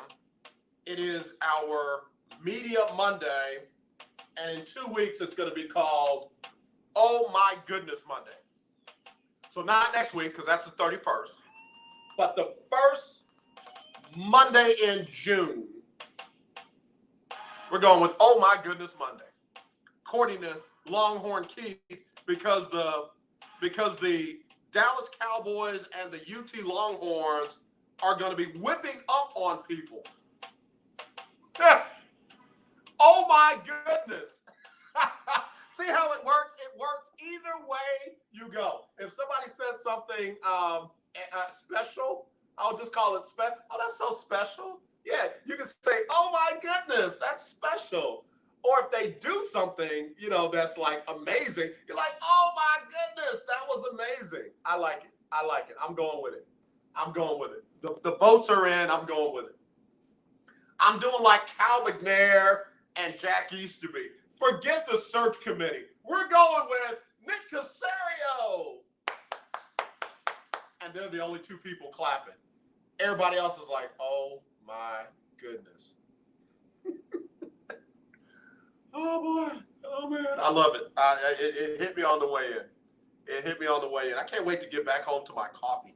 It is our Media Monday, and in 2 weeks, it's going to be called Oh My Goodness Monday. So not next week, because that's the 31st, but the first Monday in June, we're going with Oh My Goodness Monday. According to Longhorn Keith, because the Dallas Cowboys and the UT Longhorns are going to be whipping up on people. Oh my goodness. See how it works? It works either way you go. If somebody says something special, I'll just call it special. Oh, that's so special. Yeah, you can say, oh my goodness, that's special. Or if they do something, that's like amazing, you're like, oh my goodness, that was amazing. I like it. I'm going with it. The votes are in. I'm going with it. I'm doing like Cal McNair and Jack Easterby. Forget the search committee. We're going with Nick Casario. And they're the only two people clapping. Everybody else is like, oh my goodness. Oh boy. Oh man. I love it. It hit me on the way in. I can't wait to get back home to my coffee.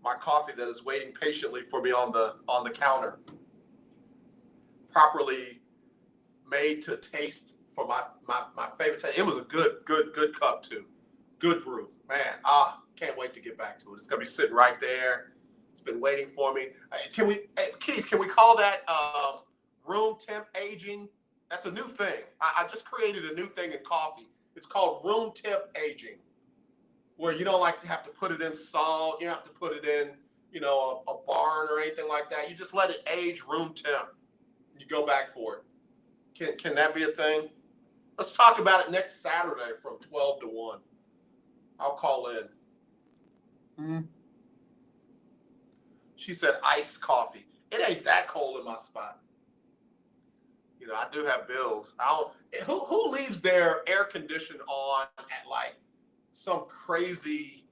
My coffee that is waiting patiently for me on the counter. Properly made to taste for my favorite taste. It was a good cup too. Good brew. Man, can't wait to get back to it. It's gonna be sitting right there. It's been waiting for me. Keith, can we call that room temp aging? That's a new thing. I just created a new thing in coffee. It's called room temp aging, where you don't like to have to put it in salt. You don't have to put it in, a barn or anything like that. You just let it age room temp. You go back for it. Can that be a thing? Let's talk about it next Saturday from 12 to 1. I'll call in. She said iced coffee. It ain't that cold in my spot. I do have bills. Who leaves their air condition on at like some crazy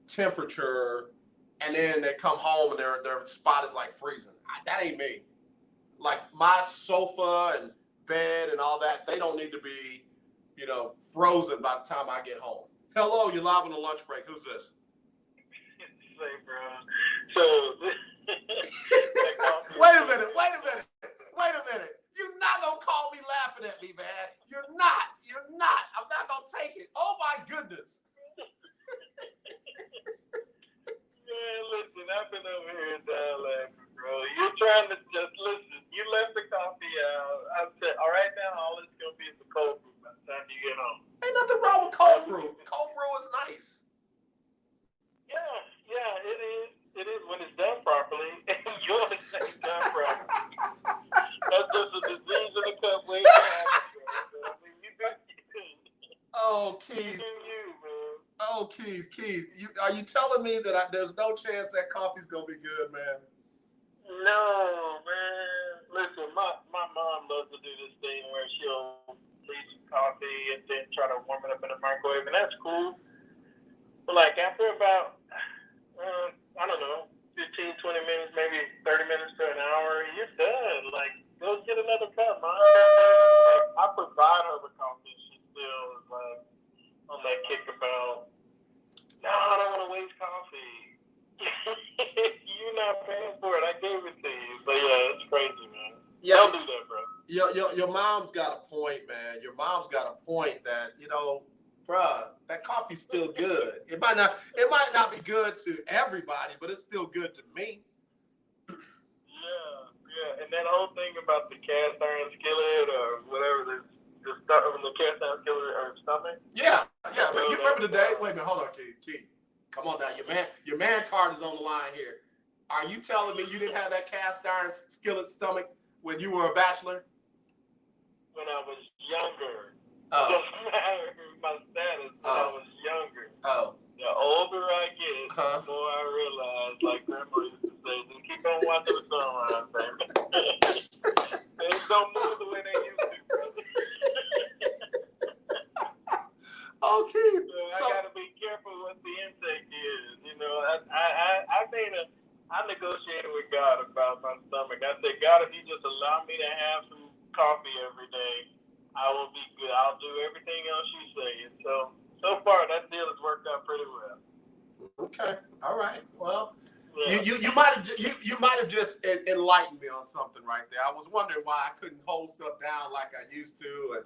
temperature, and then they come home and their spot is like freezing? That ain't me. Like my sofa and bed and all that, they don't need to be, frozen by the time I get home. Hello, you're live on the lunch break. Who's this? Say, bro. So, Wait a minute. You're not going to call me laughing at me, man. You're not. I'm not going to take it. Oh, my goodness. Man, listen, I've been over here down laughing, bro. You're trying to just listen. You left the coffee out. I said, all right, now all it's going to be is the cold brew by the time you get home. Ain't nothing wrong with cold brew. Cold brew is nice. Yeah, it is. It is when it's done properly. And you want to say it's done properly. That's just a disease in the cup waiting to happen, bro. I mean, you do you. Oh, Keith. You do you, man. Oh, Keith. Are you telling me that there's no chance that coffee's going to be good, man? No, man. Listen, my mom loves to do this thing where she'll leave some coffee and then try to warm it up in the microwave, and that's cool. But, like, after about, I don't know, 15, 20 minutes, maybe 30 minutes to an hour, you're done. Like, go get another cup, man. Like, I provide her with coffee. She still is, like, on that kick about, no, I don't want to waste coffee. You're not paying for it. I gave it to you. But yeah, it's crazy, man. Yeah, don't do that, bro. Your mom's got a point, man. Your mom's got a point that, bruh, that coffee's still good. It might not be good to everybody, but it's still good to me. Yeah. And that whole thing about the cast iron skillet or whatever, the cast iron skillet or stomach. Yeah. You remember the day? Wait a minute, hold on, Keith. Come on now, your man card is on the line here. Are you telling me you didn't have that cast iron skillet stomach when you were a bachelor? When I was younger. Oh. Doesn't matter my status when I was younger. Oh. The older I get, the more I realize, like Grandma used to say, just keep on watching the sunrise, baby. intake is. I negotiated with God about my stomach. I said, God, if you just allow me to have some coffee every day, I will be good. I'll do everything else you say. And so far, that deal has worked out pretty well. Okay. All right. Well, Yeah. you might have just enlightened me on something right there. I was wondering why I couldn't hold stuff down like I used to. And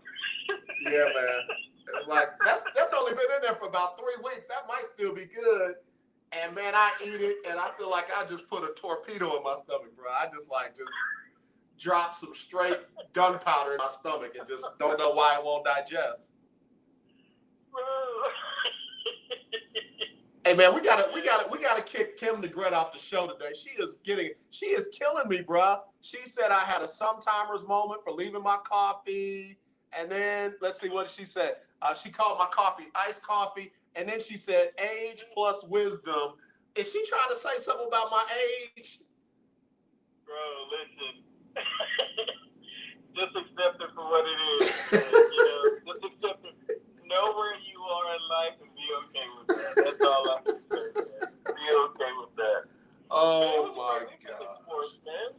yeah, man. It's like that's only been in there for about 3 weeks. That might still be good. And man, I eat it, and I feel like I just put a torpedo in my stomach, bro. I just drop some straight gunpowder in my stomach, and just don't know why it won't digest. Hey man, we gotta kick Kim DeGrette off the show today. She is killing me, bro. She said I had a sometimers moment for leaving my coffee, and then let's see what she said. She called my coffee iced coffee. And then she said, age plus wisdom. Is she trying to say something about my age? Bro, listen. Just accept it for what it is. Just accept it. Know where you are in life and be okay with that. That's all I can say, man. Be okay with that. Oh, my God. Sports, man.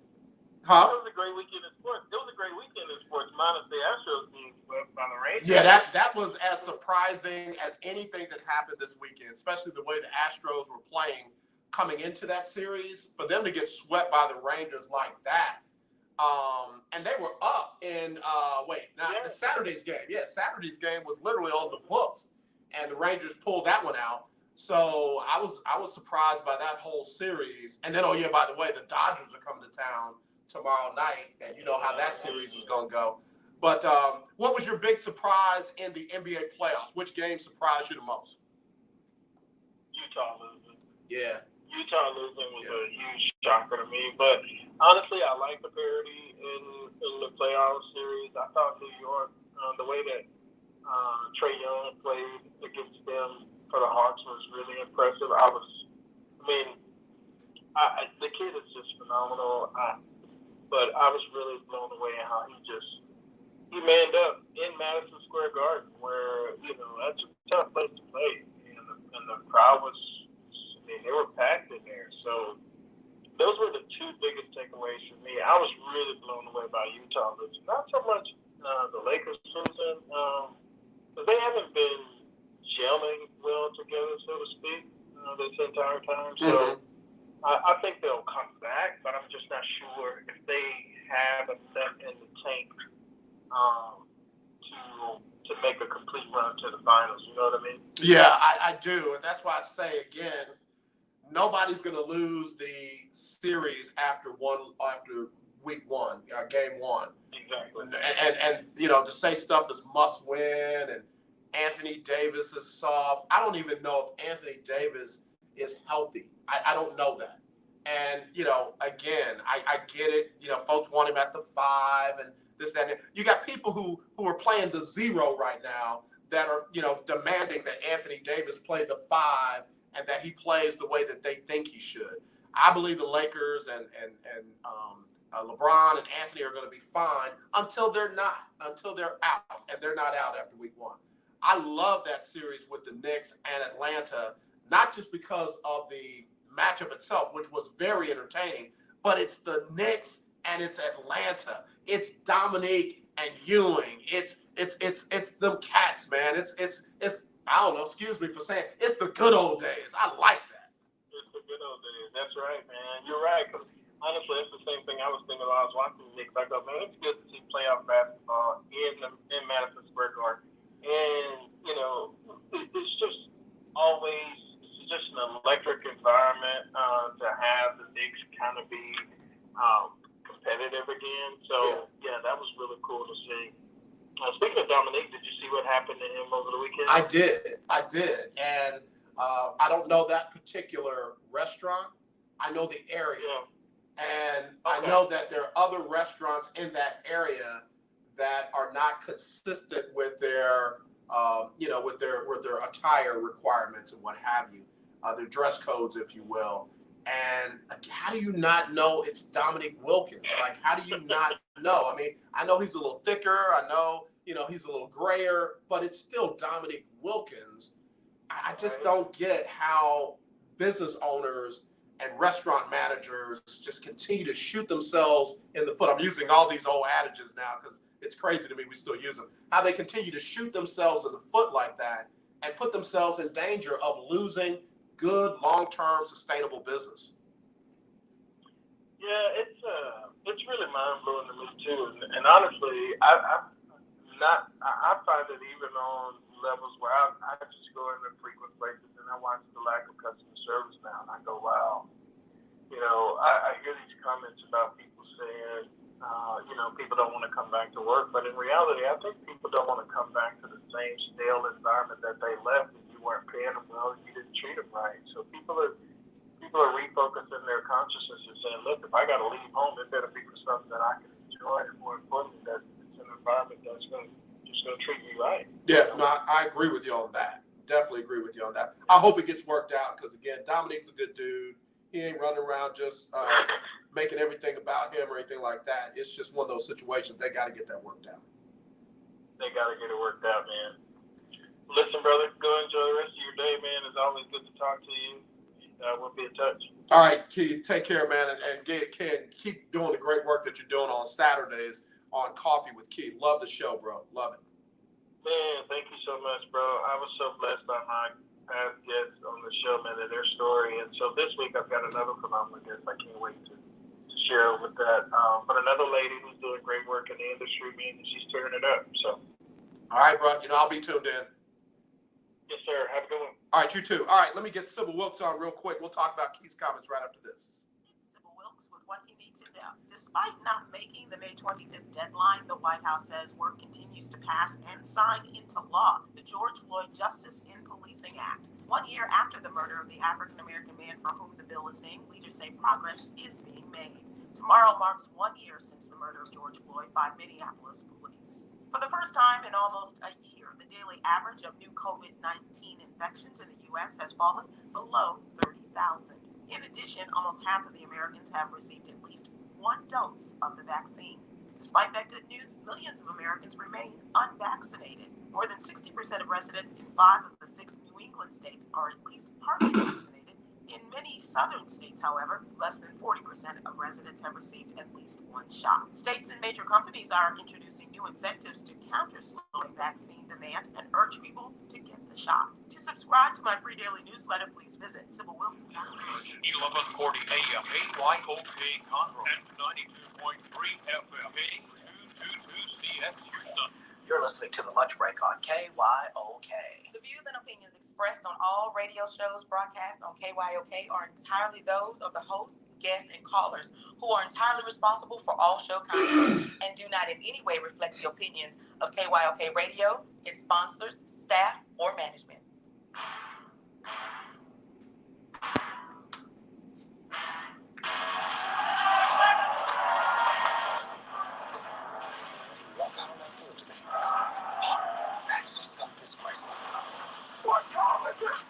Huh? It was a great weekend in sports. Minus the Astros being swept by the Rangers. Yeah, that was as surprising as anything that happened this weekend, especially the way the Astros were playing coming into that series. For them to get swept by the Rangers like that. And they were up in Saturday's game. Yeah, Saturday's game was literally on the books, and the Rangers pulled that one out. So I was surprised by that whole series. And then, oh yeah, by the way, the Dodgers are coming to town tomorrow night, and you know how that series is going to go. But what was your big surprise in the NBA playoffs? Which game surprised you the most? Utah losing. Yeah. Utah losing was a huge shocker to me. But honestly, I like the parity in the playoff series. I thought New York, the way that Trae Young played against them for the Hawks was really impressive. The kid is just phenomenal. But I was really blown away at how he manned up in Madison Square Garden, where that's a tough place to play, and the crowd was. They were packed in there. So those were the two biggest takeaways for me. I was really blown away by Utah losing. Not so much the Lakers losing, because they haven't been gelling well together, so to speak, this entire time. So I think they'll come back, but I'm just not sure if they have enough in the tank to make a complete run to the finals. You know what I mean? Yeah, I do. And that's why I say, again, nobody's going to lose the series after week one, game one. Exactly. And to say stuff is must win and Anthony Davis is soft. I don't even know if Anthony Davis is healthy. I don't know that. And, again, I get it. Folks want him at the 5 and this, that, and you got people who are playing the 0 right now that are, demanding that Anthony Davis play the 5 and that he plays the way that they think he should. I believe the Lakers and LeBron and Anthony are going to be fine until they're out, and they're not out after week 1. I love that series with the Knicks and Atlanta, not just because of the matchup itself, which was very entertaining, but it's the Knicks and it's Atlanta. It's Dominique and Ewing. It's them cats, man. It's I don't know, excuse me for saying, it's the good old days. I like that. It's the good old days. That's right, man. You're right. Because honestly, it's the same thing I was thinking while I was watching the Knicks. I go, man, it's good to see playoff basketball in Madison Square Garden. And, it's just always, it's just an electric environment to have the Knicks kind of be competitive again. So, yeah, that was really cool to see. Speaking of Dominique, did you see what happened to him over the weekend? I did. And I don't know that particular restaurant. I know the area. Yeah. And I know that there are other restaurants in that area that are not consistent with their, with their attire requirements and what have you, their dress codes, if you will. And how do you not know it's Dominique Wilkins? Like, how do you not know? I mean, I know he's a little thicker. I know, he's a little grayer, but it's still Dominique Wilkins. I just don't get how business owners and restaurant managers just continue to shoot themselves in the foot. I'm using all these old adages now because it's crazy to me we still use them. How they continue to shoot themselves in the foot like that and put themselves in danger of losing good, long-term, sustainable business. Yeah, it's really mind-blowing to me too. And honestly, I find it even on levels where I just go into frequent places and I watch the lack of customer service now, and I go, wow. You know, I hear these comments about people saying, people don't want to come back to work, but in reality, I think people don't want to come back to the same stale environment that they left, and you weren't paying them well, and you didn't treat them right. So people are refocusing their consciousness and saying, look, if I got to leave home, it better be for something that I can enjoy, and more importantly, that it's an environment that's going to treat me right. Yeah, no, I agree with you on that. Definitely agree with you on that. I hope it gets worked out because, again, Dominique's a good dude. He ain't running around just making everything about him or anything like that. It's just one of those situations. They got to get that worked out. They got to get it worked out, man. Listen, brother, go enjoy the rest of your day, man. It's always good to talk to you. We'll be in touch. All right, Keith, take care, man. And Ken, keep doing the great work that you're doing on Saturdays on Coffee with Keith. Love the show, bro. Love it. Man, thank you so much, bro. I was so blessed by my past guests on the show, man, and their story. And so this week I've got another phenomenal guest. I can't wait to share with that. But another lady who's doing great work in the industry, man, and she's tearing it up. So. All right, bro. I'll be tuned in. Yes, sir. Have a good one. All right, you too. All right, let me get Sybil Wilkes on real quick. We'll talk about Keith's comments right after this. Sybil Wilkes with what you need to know. Despite not making the May 25th deadline, the White House says work continues to pass and sign into law the George Floyd Justice in Policing Act. 1 year after the murder of the African-American man for whom the bill is named, leaders say progress is being made. Tomorrow marks 1 year since the murder of George Floyd by Minneapolis police. For the first time in almost a year, the daily average of new COVID-19 infections in the U.S. has fallen below 30,000. In addition, almost half of the Americans have received at least one dose of the vaccine. Despite that good news, millions of Americans remain unvaccinated. More than 60% of residents in 5 of the 6 New England states are at least partly vaccinated. In many southern states, however, less than 40% of residents have received at least one shot. States and major companies are introducing new incentives to counter slowing vaccine demand and urge people to get the shot. To subscribe to my free daily newsletter, please visit SybilWilkes.com. 1140 AM, KYOK Conroe, and 92.3 FM, K222CS Houston. You're listening to The Lunch Break on KYOK. The views and opinions expressed on all radio shows broadcast on KYOK are entirely those of the hosts, guests, and callers who are entirely responsible for all show content and do not in any way reflect the opinions of KYOK Radio, its sponsors, staff, or management. Ask yourself this question. What time is it?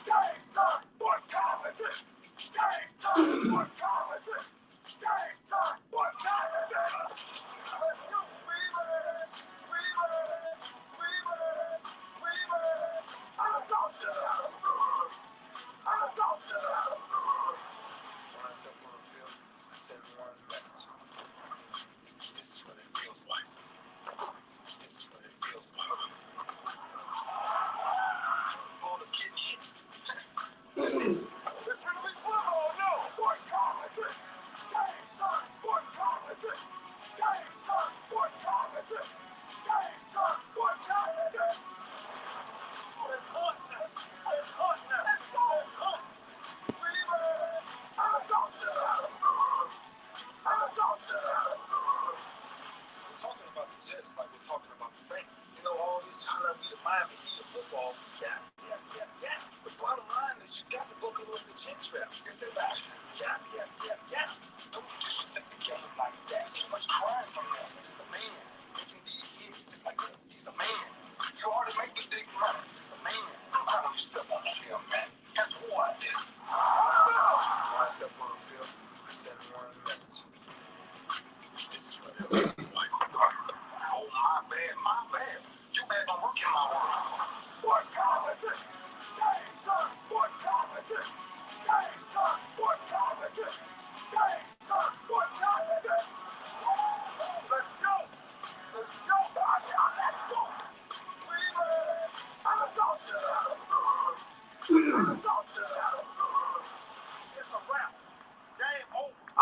Game time! What time is it? Game time! What time is it? Game time! What time is it? Let's go! We ready! We ready! We ready! We ready! I'm talking about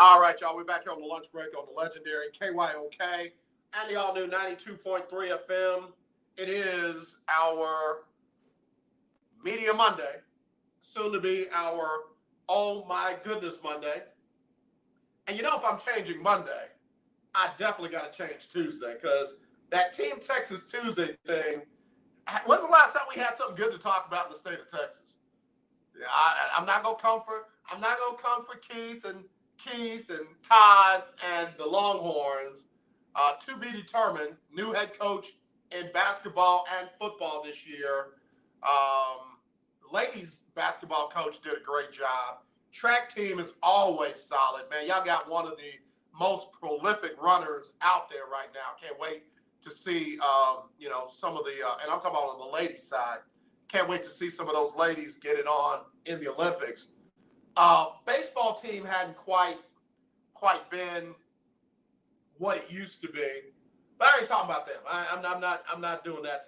All right, y'all. We're back here on the lunch break on the legendary KYOK and the all-new 92.3 FM. It is our Media Monday, soon to be our Oh My Goodness Monday. And you know, if I'm changing Monday, I definitely got to change Tuesday, because that Team Texas Tuesday thing, when's the last time we had something good to talk about in the state of Texas? Yeah, I'm not gonna come for Keith and Todd and the Longhorns. To be determined. New head coach in basketball and football this year. Ladies basketball coach did a great job. Track team is always solid, man. Y'all got one of the most prolific runners out there right now. Can't wait to see, some of the, and I'm talking about on the ladies' side. Can't wait to see some of those ladies get it on in the Olympics. Baseball team hadn't quite been what it used to be, but I ain't talking about them. I'm not doing that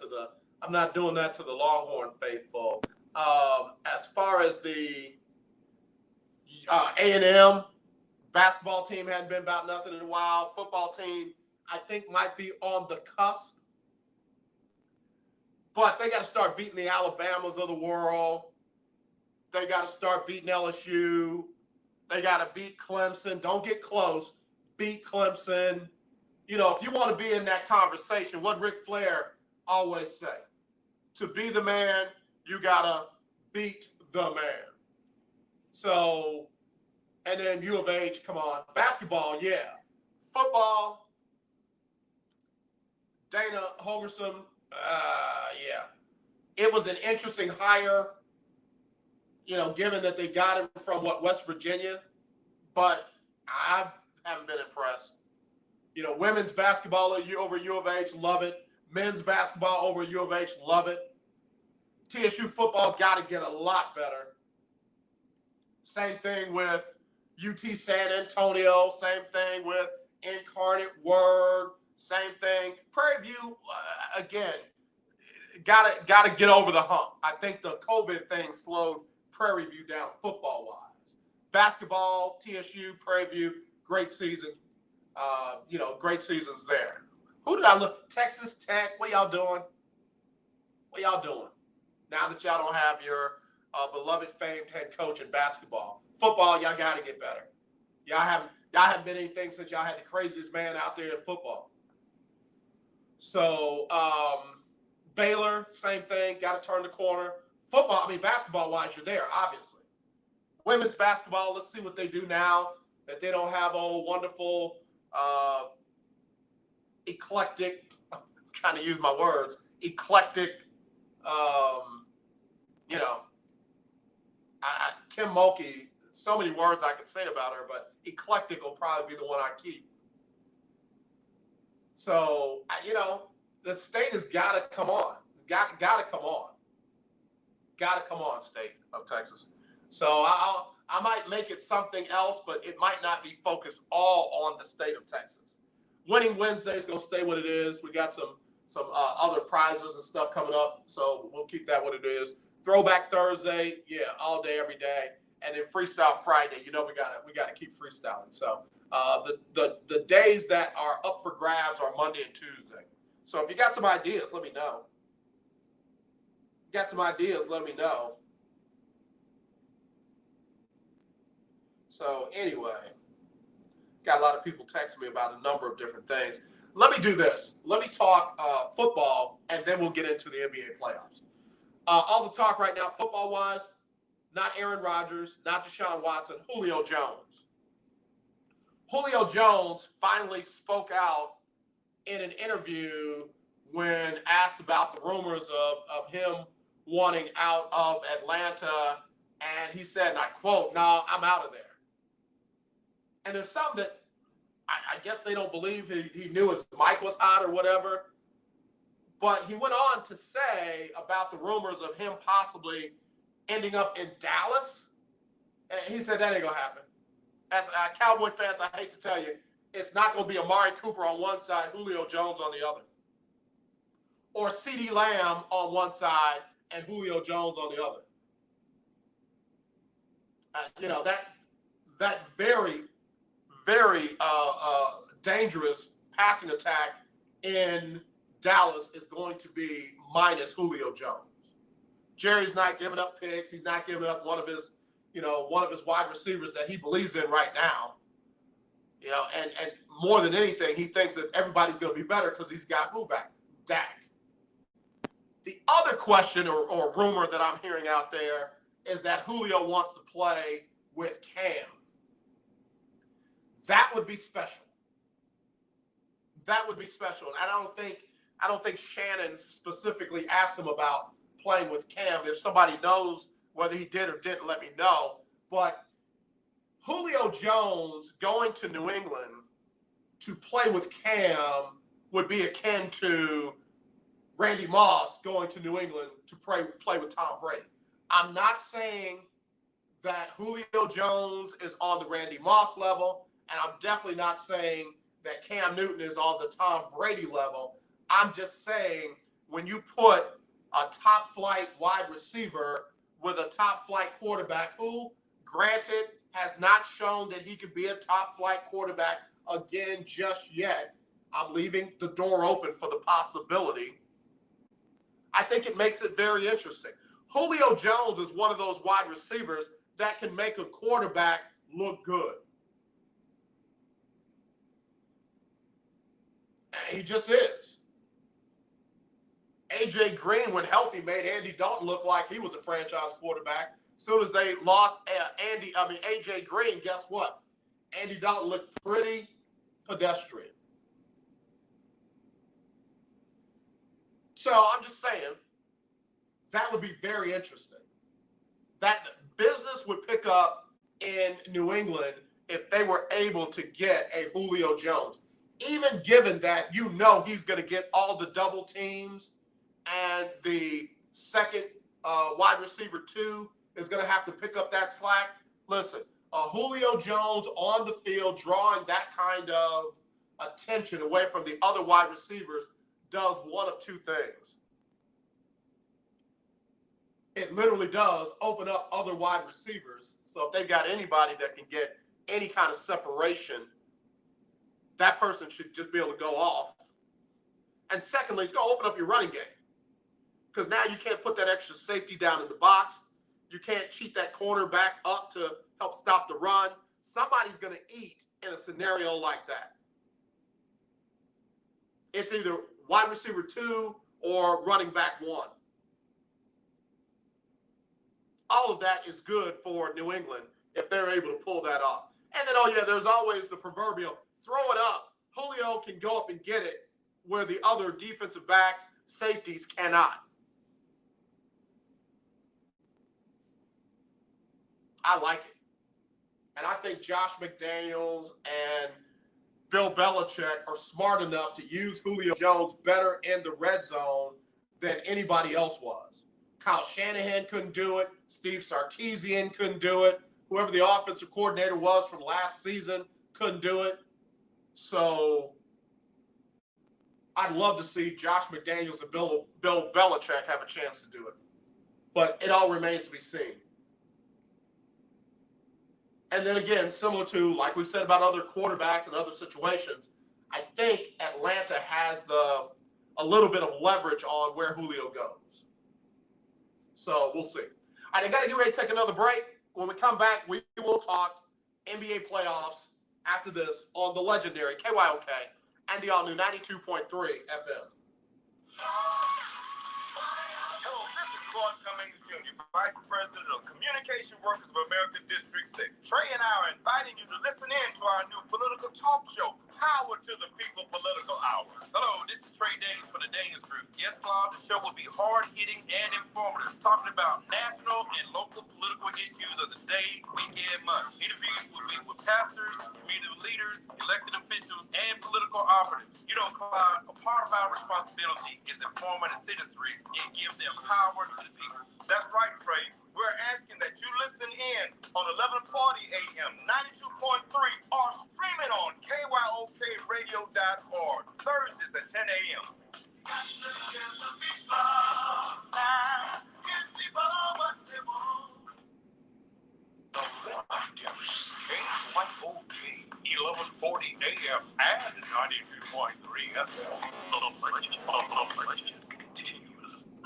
to the Longhorn faithful. As far as the A&M basketball team, hadn't been about nothing in a while. Football team, I think, might be on the cusp, but they got to start beating the Alabamas of the world. They got to start beating LSU. They got to beat Clemson. Don't get close. Beat Clemson. You know, if you want to be in that conversation, what Ric Flair always say, to be the man, you got to beat the man. So, and then U of H, come on. Basketball, yeah. Football, Dana Holgorsen, yeah. It was an interesting hire, given that they got him from, West Virginia. But I haven't been impressed. Women's basketball over U of H, love it. Men's basketball over U of H, love it. TSU football got to get a lot better. Same thing with UT San Antonio. Same thing with Incarnate Word. Same thing. Prairie View, again, got to get over the hump. I think the COVID thing slowed Prairie View down football-wise. Basketball, TSU, Prairie View, great season. Great seasons there. Who did I look? Texas Tech. What y'all doing? Now that y'all don't have your beloved, famed head coach in basketball. Football, y'all got to get better. Y'all haven't been anything since y'all had the craziest man out there in football. So Baylor, same thing. Got to turn the corner. Basketball-wise, you're there, obviously. Women's basketball, let's see what they do now that they don't have wonderful, eclectic, I'm trying to use my words, eclectic, Kim Mulkey, so many words I could say about her, but eclectic will probably be the one I keep. So, the state has got to come on. Got to come on. Got to come on, state of Texas. So I might make it something else, but it might not be focused all on the state of Texas. Winning Wednesday is going to stay what it is. We got some other prizes and stuff coming up, so we'll keep that what it is. Throwback Thursday, yeah, all day, every day, and then Freestyle Friday. We gotta keep freestyling. So the days that are up for grabs are Monday and Tuesday. So if you got some ideas, let me know. So anyway, got a lot of people texting me about a number of different things. Let me do this. Let me talk football, and then we'll get into the NBA playoffs. All the talk right now, football-wise, not Aaron Rodgers, not Deshaun Watson, Julio Jones. Julio Jones finally spoke out in an interview when asked about the rumors of him wanting out of Atlanta, and he said, and I quote, "No, I'm out of there." And there's some that I guess they don't believe he knew his mic was hot or whatever. But he went on to say about the rumors of him possibly ending up in Dallas. And he said that ain't going to happen. As Cowboy fans, I hate to tell you, it's not going to be Amari Cooper on one side, Julio Jones on the other. Or CeeDee Lamb on one side and Julio Jones on the other. That very, very dangerous passing attack in Dallas is going to be minus Julio Jones. Jerry's not giving up picks. He's not giving up one of his wide receivers that he believes in right now. And more than anything, he thinks that everybody's going to be better because he's got who back? Dak. The other question or rumor that I'm hearing out there is that Julio wants to play with Cam. That would be special. That would be special. And I don't think Shannon specifically asked him about playing with Cam. If somebody knows whether he did or didn't, let me know. But Julio Jones going to New England to play with Cam would be akin to Randy Moss going to New England to play with Tom Brady. I'm not saying that Julio Jones is on the Randy Moss level, and I'm definitely not saying that Cam Newton is on the Tom Brady level. I'm just saying when you put a top flight wide receiver with a top flight quarterback who, granted, has not shown that he could be a top flight quarterback again just yet. I'm leaving the door open for the possibility. I think it makes it very interesting. Julio Jones is one of those wide receivers that can make a quarterback look good. And he just is. A.J. Green, when healthy, made Andy Dalton look like he was a franchise quarterback. As soon as they lost A.J. Green, guess what? Andy Dalton looked pretty pedestrian. So I'm just saying, that would be very interesting. That business would pick up in New England if they were able to get a Julio Jones. Even given that he's going to get all the double teams and the second wide receiver 2 is going to have to pick up that slack. Listen, Julio Jones on the field drawing that kind of attention away from the other wide receivers does one of two things. It literally does open up other wide receivers. So if they've got anybody that can get any kind of separation, that person should just be able to go off. And secondly, it's going to open up your running game. Because now you can't put that extra safety down in the box. You can't cheat that corner back up to help stop the run. Somebody's going to eat in a scenario like that. It's either wide receiver 2 or running back 1. All of that is good for New England if they're able to pull that off. And then, there's always the proverbial throw it up. Julio can go up and get it where the other defensive backs, safeties cannot. I like it. And I think Josh McDaniels and Bill Belichick are smart enough to use Julio Jones better in the red zone than anybody else was. Kyle Shanahan couldn't do it. Steve Sarkisian couldn't do it. Whoever the offensive coordinator was from last season couldn't do it. So I'd love to see Josh McDaniels and Bill Belichick have a chance to do it. But it all remains to be seen. And then again, similar to, like we said about other quarterbacks and other situations, I think Atlanta has a little bit of leverage on where Julio goes. So we'll see. All right, I got to get ready to take another break. When we come back, we will talk NBA playoffs after this on the legendary KYOK and the all-new 92.3 FM. Hello, this is Claude Cummings Jr., Vice President of Communication Workers of America District 6. Trey and I are inviting you to listen in to our new political talk show, Power to the People Political Hour. Hello, this is Trey Danes from the Danes Group. Yes, Claude, the show will be hard-hitting and informative, talking about national and local political issues of the day, week, and month. Interviews will be with pastors, community leaders, elected officials, and political operatives. You know, Claude, a part of our responsibility is informing the citizenry and give them power to the people. That's right, Trey. We're asking that you listen in on 1140 a.m., 92.3, or streaming on KYOKradio.org, Thursdays at 10 a.m. KYOK 1140 AM and 92.3 FM.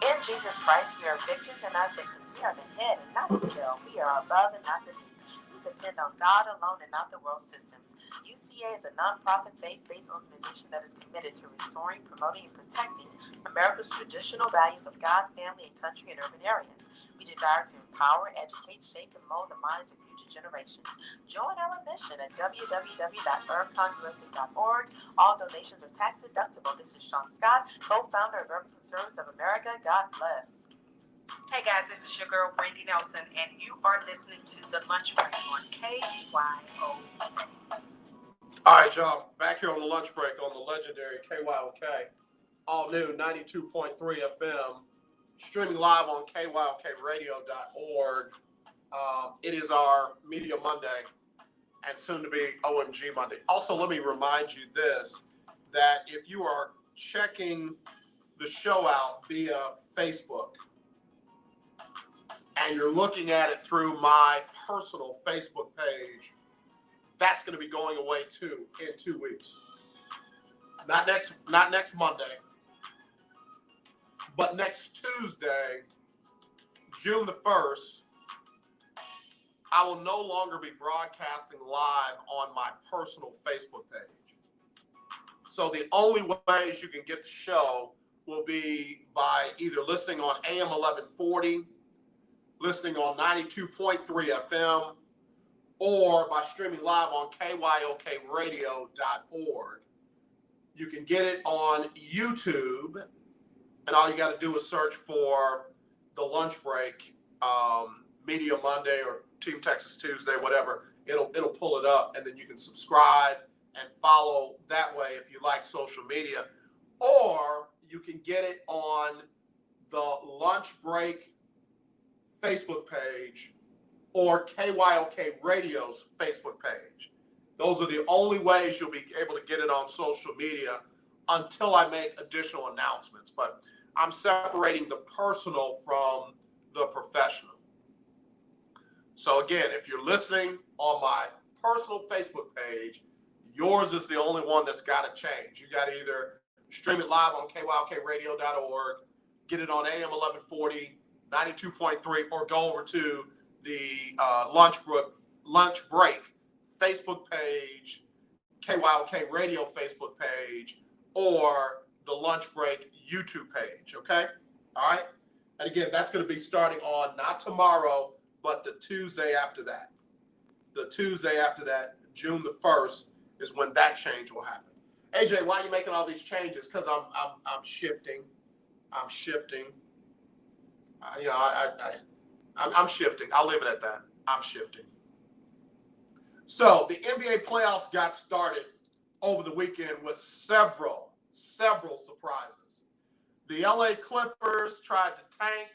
In Jesus Christ, we are victors and not victims. We are the head and not the tail. We are above and not beneath. We depend on God alone and not the world systems. UCA is a nonprofit faith-based organization that is committed to restoring, promoting, and protecting America's traditional values of God, family, and country in urban areas. We desire to empower, educate, shape, and mold the minds of future generations. Join our mission at www.urbancongruency.org. All donations are tax deductible. This is Sean Scott, co-founder of Urban Conservatives of America. God bless. Hey guys, this is your girl Brandy Nelson, and you are listening to The Lunch Break on KYOK. All right, y'all. Back here on the lunch break on the legendary KYOK. All new 92.3 FM. Streaming live on KYOKradio.org. It is our Media Monday and soon to be OMG Monday. Also, let me remind you this, that if you are checking the show out via Facebook, and you're looking at it through my personal Facebook page, that's going to be going away too in 2 weeks. Not next Monday, but next Tuesday, June the 1st, I will no longer be broadcasting live on my personal Facebook page. So the only ways you can get the show will be by either listening on AM 1140, listening on 92.3 FM, or by streaming live on KYOKradio.org. You can get it on YouTube, and all you got to do is search for The Lunch Break, Media Monday or Team Texas Tuesday, whatever. It'll pull it up, and then you can subscribe and follow that way if you like social media. Or you can get it on the Lunch Break Facebook page or KYOK Radio's Facebook page. Those are the only ways you'll be able to get it on social media until I make additional announcements. But I'm separating the personal from the professional. So again, if you're listening on my personal Facebook page, yours is the only one that's got to change. You got to either stream it live on KYOKradio.org, get it on AM 1140, 92.3, or go over to the Lunch Break Facebook page, KYOK Radio Facebook page, or the Lunch Break YouTube page, okay? All right? And again, that's going to be starting on not tomorrow, but the Tuesday after that. The Tuesday after that, June the 1st, is when that change will happen. AJ, why are you making all these changes? Because I'm shifting. I'm shifting. I'm shifting. I'll leave it at that. I'm shifting. So the NBA playoffs got started over the weekend with several surprises. The LA Clippers tried to tank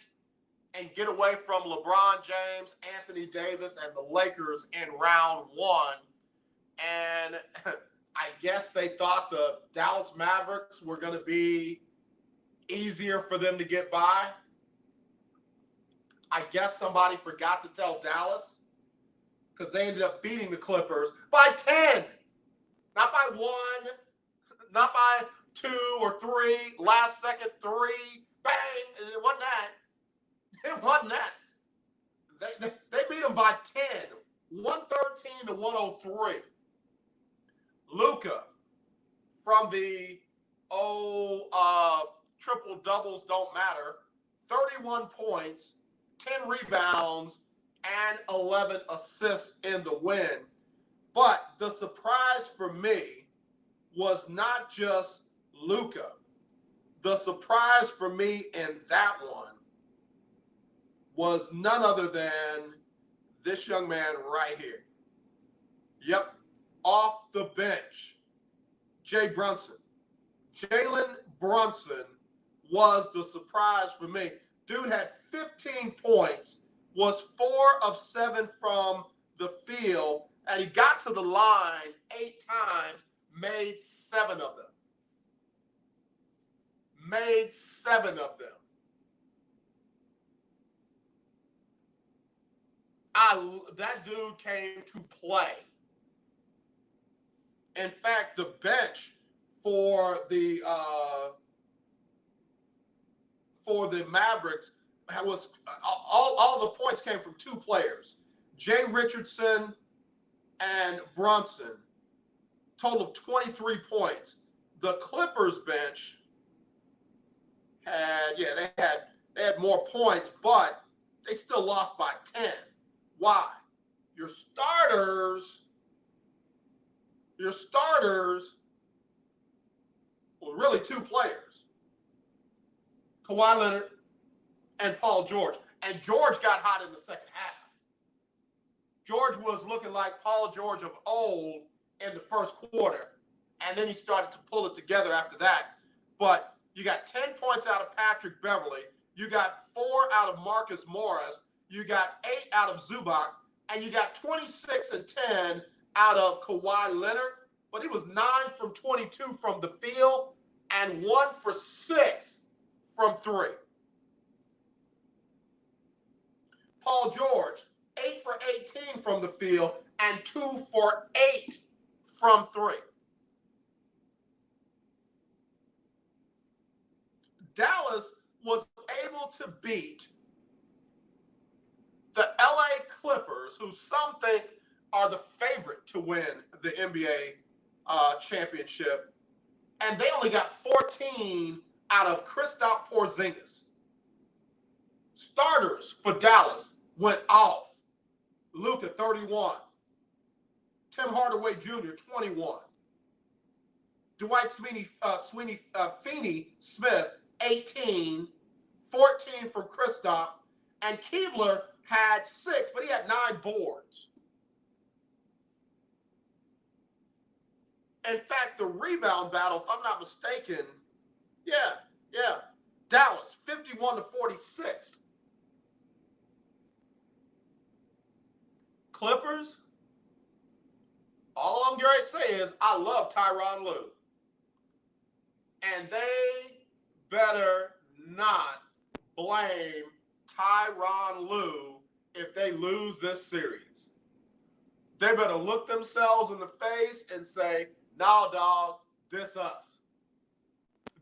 and get away from LeBron James, Anthony Davis, and the Lakers in round one. And I guess they thought the Dallas Mavericks were going to be easier for them to get by. I guess somebody forgot to tell Dallas, because they ended up beating the Clippers by 10. Not by 1, not by 2 or 3, last second 3, bang. And it wasn't that. It wasn't that. They beat them by 10, 113 to 103. Luka, from the triple doubles don't matter, 31 points, 10 rebounds, and 11 assists in the win. But the surprise for me was not just Luka. The surprise for me in that one was none other than this young man right here. Yep, off the bench, Jalen Brunson was the surprise for me. Dude had 15 points, was 4 of 7 from the field, and he got to the line 8 times, made 7 of them. Made 7 of them. That dude came to play. In fact, the bench for the Mavericks was all the points came from two players, Jay Richardson and Brunson, total of 23 points. The Clippers bench they had more points, but they still lost by 10. Why? Your starters were really two players, Kawhi Leonard and Paul George. And George got hot in the second half. George was looking like Paul George of old in the first quarter, and then he started to pull it together after that. But you got 10 points out of Patrick Beverly. You got 4 out of Marcus Morris. You got 8 out of Zubac. And you got 26 and 10 out of Kawhi Leonard. But he was 9 from 22 from the field and 1 for 6 from 3. Paul George, 8 for 18 from the field and 2 for 8 from 3. Dallas was able to beat the LA Clippers, who some think are the favorite to win the NBA championship, and they only got 14 out of Kristaps Porzingis. Starters for Dallas went off. Luka, 31. Tim Hardaway Jr., 21. Dwight Finney Smith, 18. 14 from Kristaps. And Keebler had 6, but he had 9 boards. In fact, the rebound battle, if I'm not mistaken, Dallas, 51-46. Clippers, all I'm going to say is I love Tyronn Lue. And they better not blame Tyronn Lue if they lose this series. They better look themselves in the face and say, "No, dog, this us.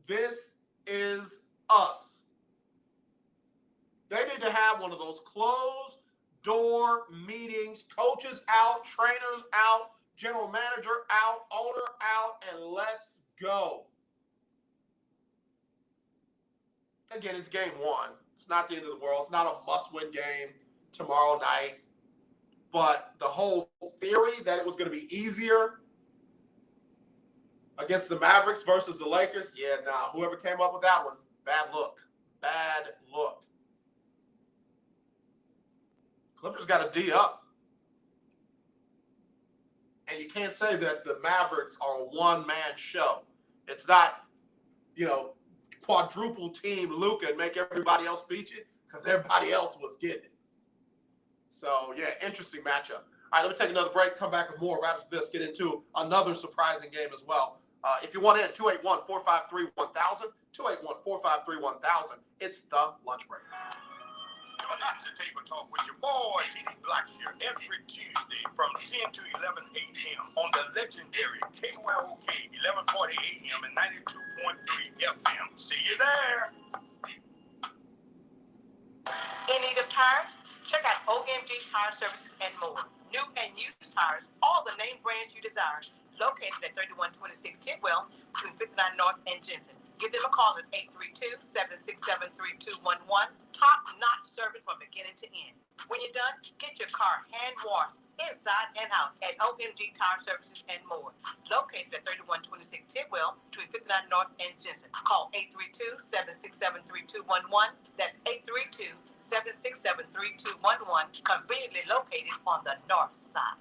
This is us." They need to have one of those closed door meetings, coaches out, trainers out, general manager out, owner out, and let's go. Again, it's game 1. It's not the end of the world. It's not a must-win game tomorrow night. But the whole theory that it was going to be easier against the Mavericks versus the Lakers, whoever came up with that one, bad look. Bad look. Clippers got to D up. And you can't say that the Mavericks are a one-man show. It's not, quadruple team Luka and make everybody else beat you, because everybody else was getting it. So, interesting matchup. All right, let me take another break, come back with more right after this, get into another surprising game as well. If you want in, 281-453-1000, 281-453-1000. It's the lunch break. Coming out to Table Talk with your boy, TD Blackshear, every Tuesday from 10 to 11 a.m. on the legendary KYOK 1140 a.m. and 92.3 FM. See you there. In need of tires? Check out OMG Tire Services and more. New and used tires, all the name brands you desire. Located at 3126 Tidwell, between 59 North and Jensen. Give them a call at 832-767-3211. Top-notch service from beginning to end. When you're done, get your car hand-washed inside and out at OMG Tire Services and more. Located at 3126 Tidwell, between 59 North and Jensen. Call 832-767-3211. That's 832-767-3211. Conveniently located on the north side.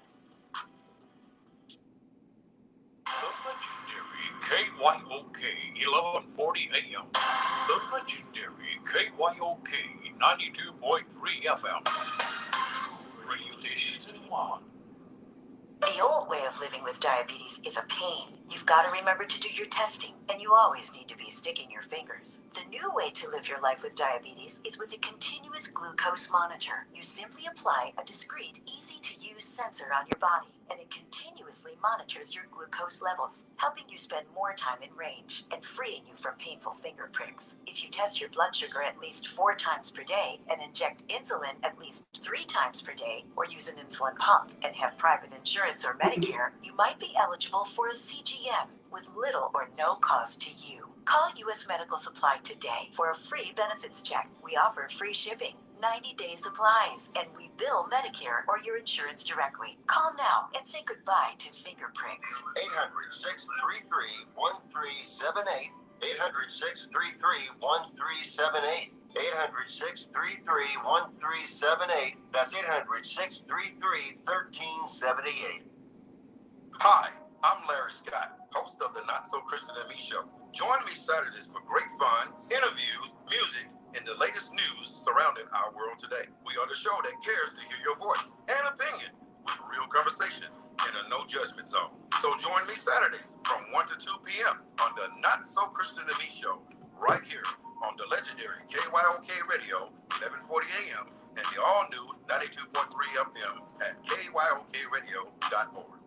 The legendary KYOK 1140 AM. The legendary KYOK 92.3 FM. Radio stations in one. The old way of living with diabetes is a pain. You've got to remember to do your testing, and you always need to be sticking your fingers. The new way to live your life with diabetes is with a continuous glucose monitor. You simply apply a discreet, easy-to-use sensor on your body, and it continuously monitors your glucose levels, helping you spend more time in range and freeing you from painful finger pricks. If you test your blood sugar at least 4 times per day and inject insulin at least 3 times per day, or use an insulin pump and have private insurance or Medicare, you might be eligible for a CGM with little or no cost to you. Call U.S. Medical Supply today for a free benefits check. We offer free shipping, 90-day supplies, and we bill Medicare or your insurance directly. Call now and say goodbye to finger pricks. 800-633-1378. 800-633-1378. 800-633-1378. That's 800-633-1378. Hi, I'm Larry Scott, host of the Not So Christian and Me show. Join me Saturdays for great fun, interviews, music, and the latest news surrounding our world today. We are the show that cares to hear your voice and opinion with real conversation in a no judgment zone. So join me Saturdays from 1 to 2 p.m. on the Not So Christian and Me show, right here on the legendary KYOK Radio, 1140 a.m. and the all-new 92.3 FM at KYOKradio.org.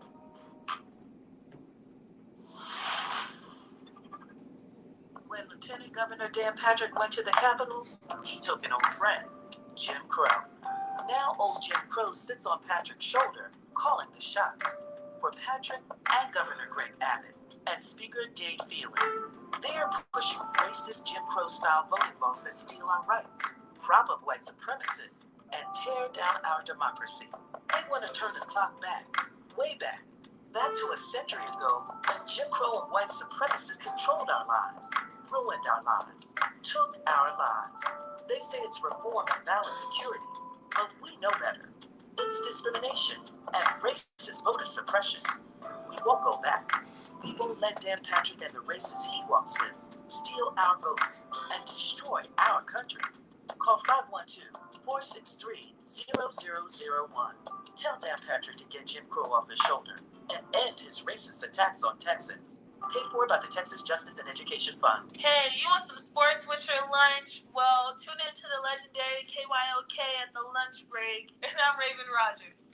When Lieutenant Governor Dan Patrick went to the Capitol, he took an old friend, Jim Crow. Now old Jim Crow sits on Patrick's shoulder, calling the shots for Patrick and Governor Greg Abbott and Speaker Dave Phelan. They are pushing racist Jim Crow-style voting laws that steal our rights, prop up white supremacists, and tear down our democracy. They want to turn the clock back, way back to a century ago when Jim Crow and white supremacists controlled our lives, ruined our lives, took our lives. They say it's reform and balanced security, but we know better. It's discrimination and racist voter suppression. We won't go back. We won't let Dan Patrick and the racists he walks with steal our votes and destroy our country. Call 512-463-0001. Tell Dan Patrick to get Jim Crow off his shoulder and end his racist attacks on Texas. Paid for by the Texas Justice and Education Fund. Hey, you want some sports with your lunch? Well, tune in to the legendary KYOK at the lunch break. And I'm Raven Rogers.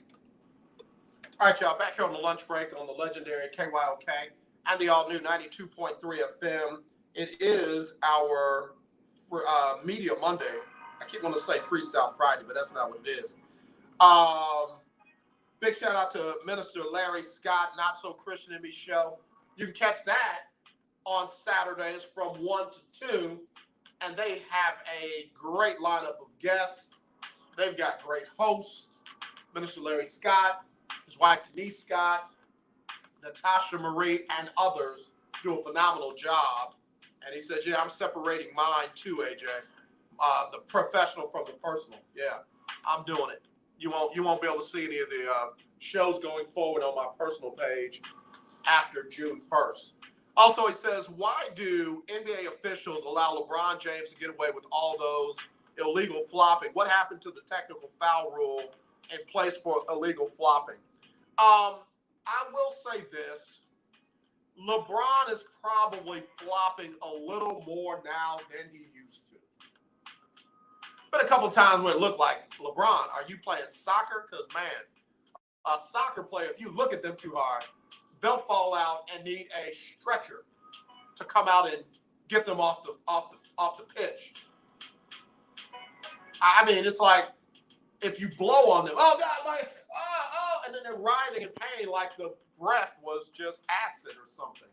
All right, y'all, back here on the lunch break on the legendary KYOK and the all-new 92.3 FM. It is our Media Monday. I keep wanting to say Freestyle Friday, but that's not what it is. Big shout out to Minister Larry Scott, Not So Christian and Me show. You can catch that on Saturdays from 1 to 2, and they have a great lineup of guests. They've got great hosts, Minister Larry Scott, his wife Denise Scott, Natasha Marie, and others do a phenomenal job. And he says, yeah, I'm separating mine too, AJ. The professional from the personal. Yeah, I'm doing it. You won't be able to see any of the shows going forward on my personal page after June 1st. Also, he says, why do NBA officials allow LeBron James to get away with all those illegal flopping? What happened to the technical foul rule in place for illegal flopping? I will say this. LeBron is probably flopping a little more now than he used to. Been a couple times where it looked like, LeBron, are you playing soccer? Because, man, a soccer player, if you look at them too hard, they'll fall out and need a stretcher to come out and get them off the pitch. I mean, it's like if you blow on them, oh God, like and then they're writhing in pain like the breath was just acid or something.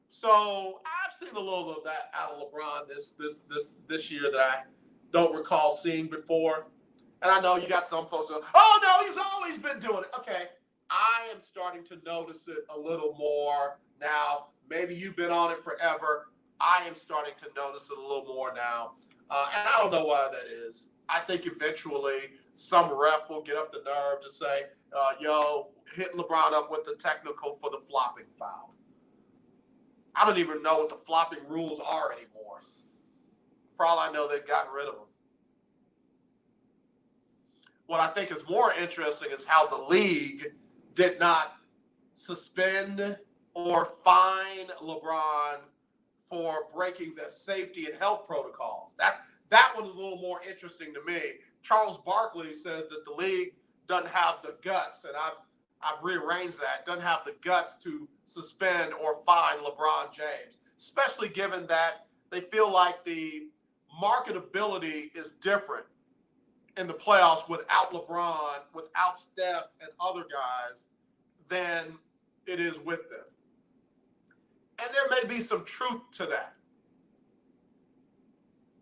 So I've seen a little of that out of LeBron this year that I don't recall seeing before. And I know you got some folks who go, oh no, he's always been doing it. Okay. I am starting to notice it a little more now. Maybe you've been on it forever. I am starting to notice it a little more now. And I don't know why that is. I think eventually some ref will get up the nerve to say, hit LeBron up with the technical for the flopping foul. I don't even know what the flopping rules are anymore. For all I know, they've gotten rid of them. What I think is more interesting is how the league did not suspend or fine LeBron for breaking the safety and health protocols. That one is a little more interesting to me. Charles Barkley said that the league doesn't have the guts, and I've rearranged that, doesn't have the guts to suspend or fine LeBron James, especially given that they feel like the marketability is different in the playoffs without LeBron, without Steph and other guys than it is with them. And there may be some truth to that.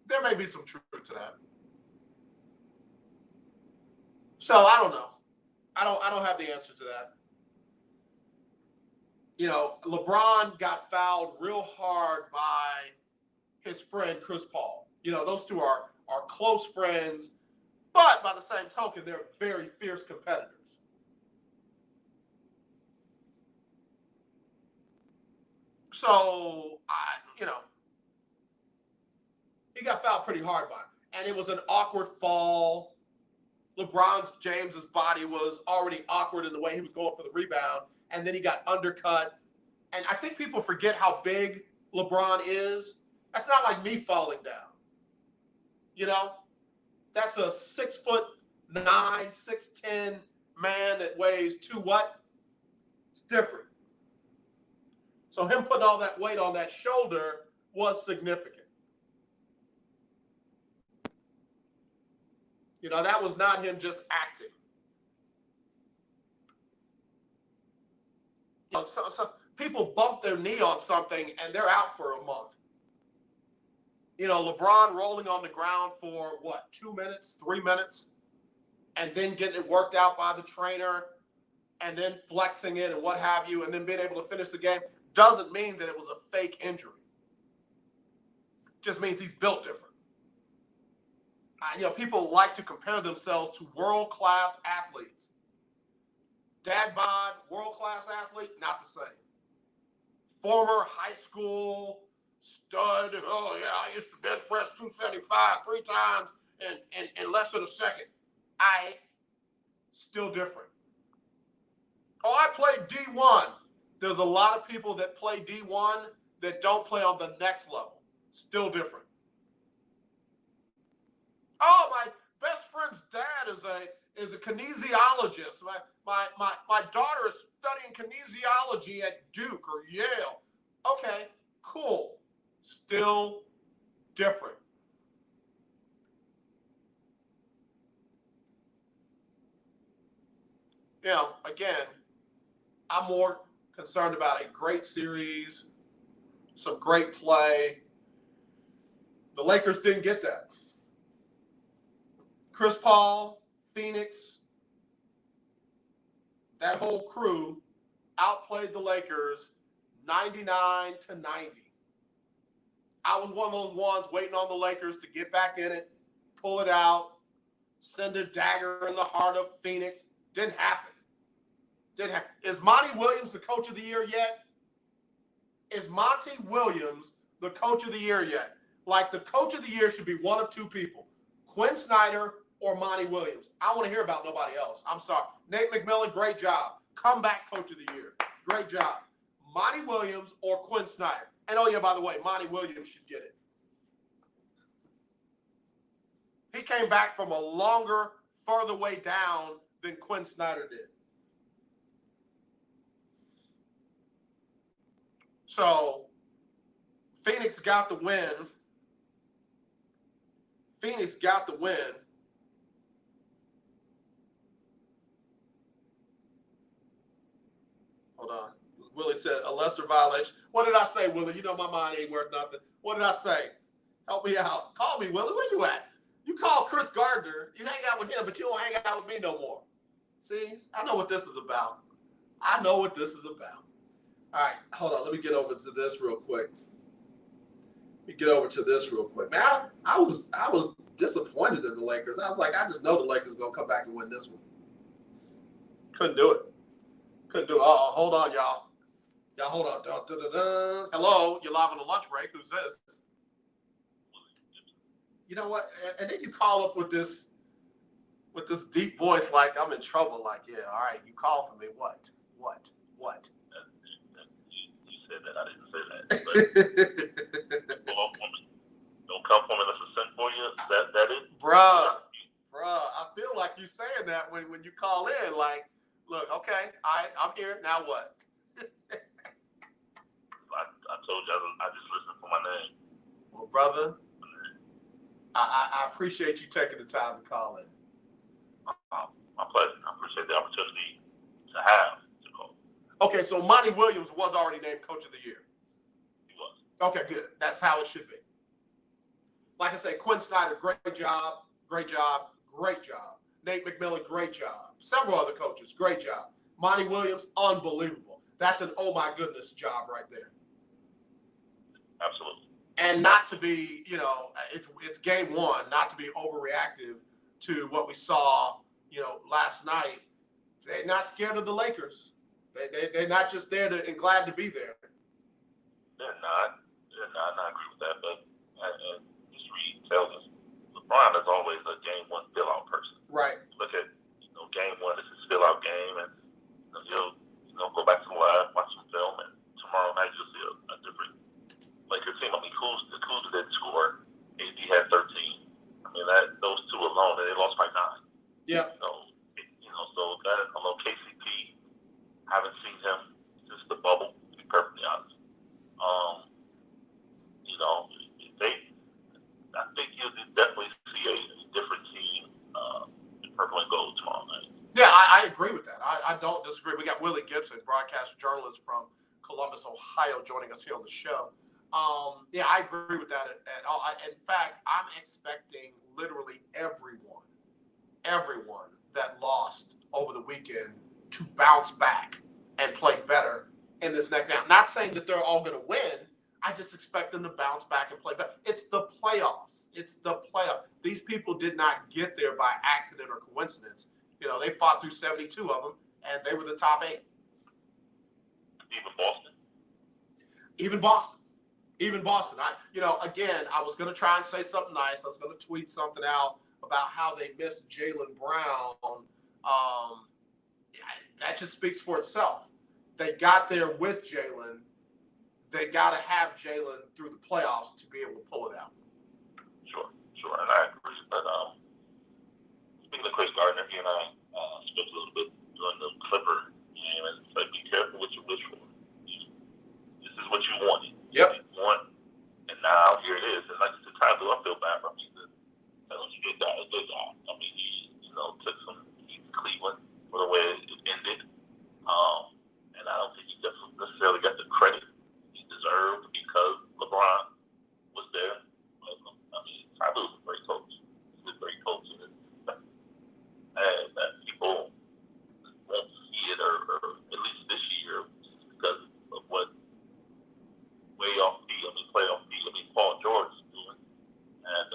There may be some truth to that. So I don't know. I don't have the answer to that. You know, LeBron got fouled real hard by his friend Chris Paul. You know, those two are close friends, but by the same token, they're very fierce competitors. So he got fouled pretty hard by him. And it was an awkward fall. LeBron James's body was already awkward in the way he was going for the rebound. And then he got undercut. And I think people forget how big LeBron is. That's not like me falling down. You know? That's a 6'9", 6'10" man that weighs 2 what? It's different. So him putting all that weight on that shoulder was significant. You know, that was not him just acting. You know, so people bump their knee on something and they're out for a month. You know, LeBron rolling on the ground for, 2 minutes, 3 minutes, and then getting it worked out by the trainer, and then flexing it and what have you, and then being able to finish the game, doesn't mean that it was a fake injury. Just means he's built different. You know, people like to compare themselves to world-class athletes. Dad bod, world-class athlete, not the same. Former high school stud, oh yeah, I used to bench press 275 3 times in less than a second. Still different. Oh, I played D1. There's a lot of people that play D1 that don't play on the next level. Still different. Oh, my best friend's dad is a kinesiologist. My daughter is studying kinesiology at Duke or Yale. Okay, cool. Still different. You know, again, I'm more concerned about a great series, some great play. The Lakers didn't get that. Chris Paul, Phoenix, that whole crew outplayed the Lakers 99-90. I was one of those ones waiting on the Lakers to get back in it, pull it out, send a dagger in the heart of Phoenix. Didn't happen. Is Monty Williams the coach of the year yet? Is Monty Williams the coach of the year yet? Like, the coach of the year should be one of two people, Quinn Snyder or Monty Williams. I want to hear about nobody else. I'm sorry. Nate McMillan, great job. Comeback coach of the year. Great job. Monty Williams or Quinn Snyder. And oh yeah, by the way, Monty Williams should get it. He came back from a longer, further way down than Quinn Snyder did. So, Phoenix got the win. Hold on. Willie said a lesser violation. What did I say, Willie? You know my mind ain't worth nothing. What did I say? Help me out. Call me, Willie. Where you at? You call Chris Gardner. You hang out with him, but you don't hang out with me no more. See? I know what this is about. All right, hold on. Let me get over to this real quick. Man, I was disappointed in the Lakers. I was like, I just know the Lakers are going to come back and win this one. Couldn't do it. Oh, hold on, y'all. Y'all, hold on. Hello, you're live on the lunch break. Who's this? You know what? And then you call up with this deep voice like I'm in trouble. Like, yeah, all right, you call for me. What? You said that. I didn't say that. But don't come for me unless it's sent for you. That it? Bruh. I feel like you saying that when you call in, like, look, okay, I'm here. Now what? I told you I just listened for my name. Well, brother, I appreciate you taking the time to call in. My pleasure. I appreciate the opportunity to have to call. Okay, so Monty Williams was already named Coach of the Year. He was. Okay, good. That's how it should be. Like I say, Quinn Snyder, great job. Nate McMillan, great job. Several other coaches, great job. Monty Williams, unbelievable. That's an oh my goodness job right there. Absolutely. And not to be, it's game one, not to be overreactive to what we saw, last night. They're not scared of the Lakers. They're not just there and glad to be there. They're not. I agree with that. But history tells us LeBron is always a game one fill out person. Right. Look at game one is his fill out game, and he'll go back to the lab, watch some film, and tomorrow night you'll see a different Lakers team. I mean, Kuz didn't score. AD had 13. I mean, those two alone, and they lost by 9. Yeah. So that although KCP, haven't seen him since the bubble, to be perfectly honest. I think you'll definitely see a different team in purple and gold tomorrow night. Yeah, I agree with that. I don't disagree. We got Willie Gibson, broadcast journalist from Columbus, Ohio, joining us here on the show. Yeah, I agree with that at all. In fact, I'm expecting literally everyone that lost over the weekend to bounce back and play better in this next round. Not saying that they're all going to win. I just expect them to bounce back and play better. It's the playoffs. These people did not get there by accident or coincidence. They fought through 72 of them, and they were the top 8. Even Boston. I was going to try and say something nice. I was going to tweet something out about how they missed Jaylen Brown. That just speaks for itself. They got there with Jaylen. They got to have Jaylen through the playoffs to be able to pull it out. Sure, and I agree. But speaking of Chris Gardner, he and I spoke a little bit during the Clipper game and said, be careful what you wish for. This is what you wanted. Yep. You want, and now here it is. And like the time, I feel bad for him. He did a good job. I mean, he took some heat to Cleveland for the way it ended. And I don't think he necessarily got the credit he deserved because LeBron was there. I mean, Tyler was a great coach. He's a great coach. And that people won't see it, or at least this year, because of what Paul George is doing, and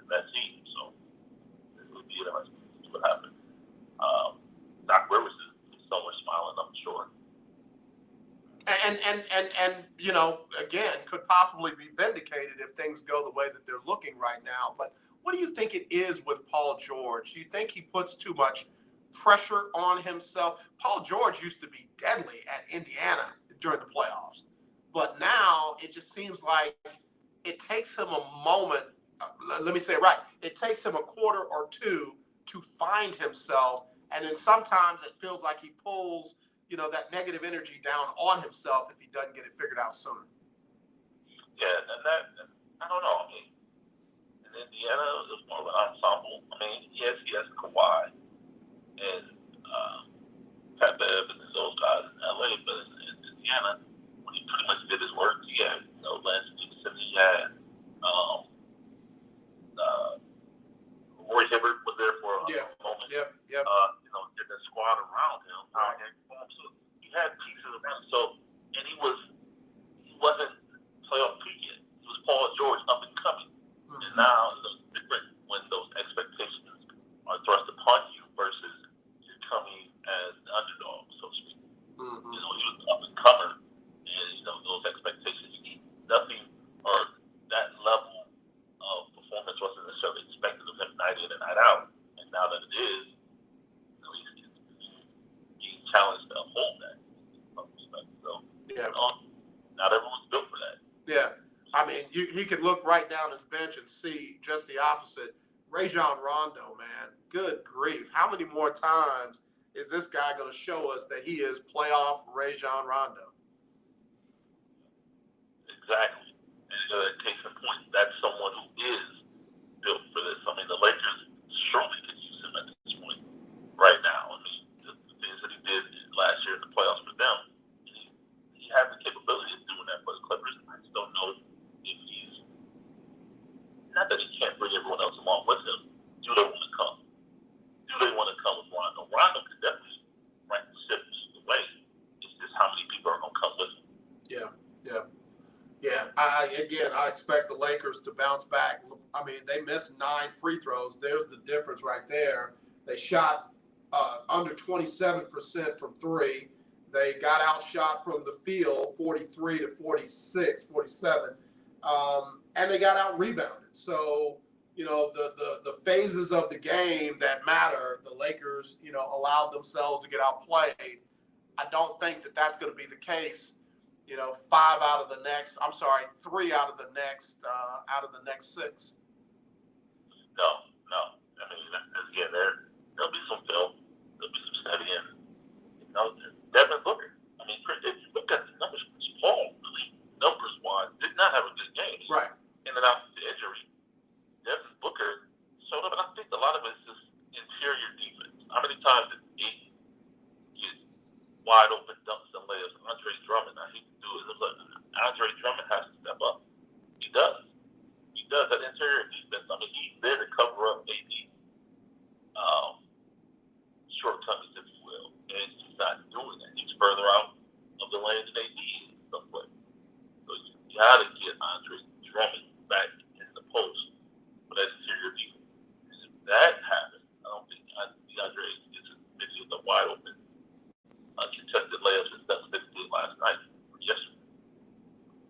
that team. So it would be interesting to see what happens. Doc Rivers is somewhere smiling, I'm sure. And again, could possibly be vindicated if things go the way that they're looking right now. But what do you think it is with Paul George? Do you think he puts too much pressure on himself? Paul George used to be deadly at Indiana during the playoffs. But now it just seems like it takes him a moment. Let me say it right. It takes him a quarter or two to find himself. And then sometimes it feels like he pulls, that negative energy down on himself if he doesn't get it figured out sooner. Yeah, and that, I don't know. I mean, in Indiana, it was more of an ensemble. I mean, yes, he has Kawhi and Pat Bev and those guys in LA, but in Indiana, when he pretty much did his work, he had, Lance Stevenson, he had Roy Hibbert was there for a moment. Yep. Did the squad around him. Right. So he had pieces around him. So, and he wasn't playoff peak yet. He was Paul George up and coming. Mm-hmm. And now it's different when those expectations are thrust upon you versus you're coming as the underdog, so to speak. Mm-hmm. He was up and comer, and those expectations, nothing or that level of performance wasn't necessarily expected of him night in and night out. And now that it is, he's being challenged to uphold that. So, yeah. Not everyone's built for that. Yeah. I mean, he could look right down his bench and see just the opposite. Rajon Rondo, man, good grief. How many more times is this guy going to show us that he is playoff Rajon Rondo? Exactly. And case in point, that's someone who is built for this. I mean, the Lakers surely could use him at this point right now. I mean, the things that he did last year in the playoffs for them, he has the capability of doing that for the Clippers. I just don't know if he's, not that he can't bring everyone else along with him. Do they want to come? Do they want to come with Rondo? Rondo could definitely right the ship the way. It's just how many people are going to come with him. Yeah. I expect the Lakers to bounce back. I mean, they missed 9 free throws. There's the difference right there. They shot under 27% from 3. They got outshot from the field 43 to 46, 47. And they got out rebounded. So, the phases of the game that matter, the Lakers, allowed themselves to get outplayed. I don't think that that's going to be the case. 3 out of the next 6. No. I mean, again, there'll be some film, there'll be some studying. Devin Booker. I mean, if you look at the numbers, Chris Paul, really, numbers-wise, did not have a good game. Right. In and out to injury. Devin Booker showed up, and I think a lot of it is just interior defense. How many times did he get wide open dunks and layups? Andre Drummond, I hate to do it. Look, Andre Drummond has to step up. He does. That interior defense. I mean, he's there to cover up AD shortcomings, if you will, and he's not doing that. He's further out of the lane than AD is somewhat. So you got to get Andre Drummond back in the post for that interior defense. If that happens, I don't think DeAndre gets as many of the wide open contested layups and stuff that he did last night or yesterday.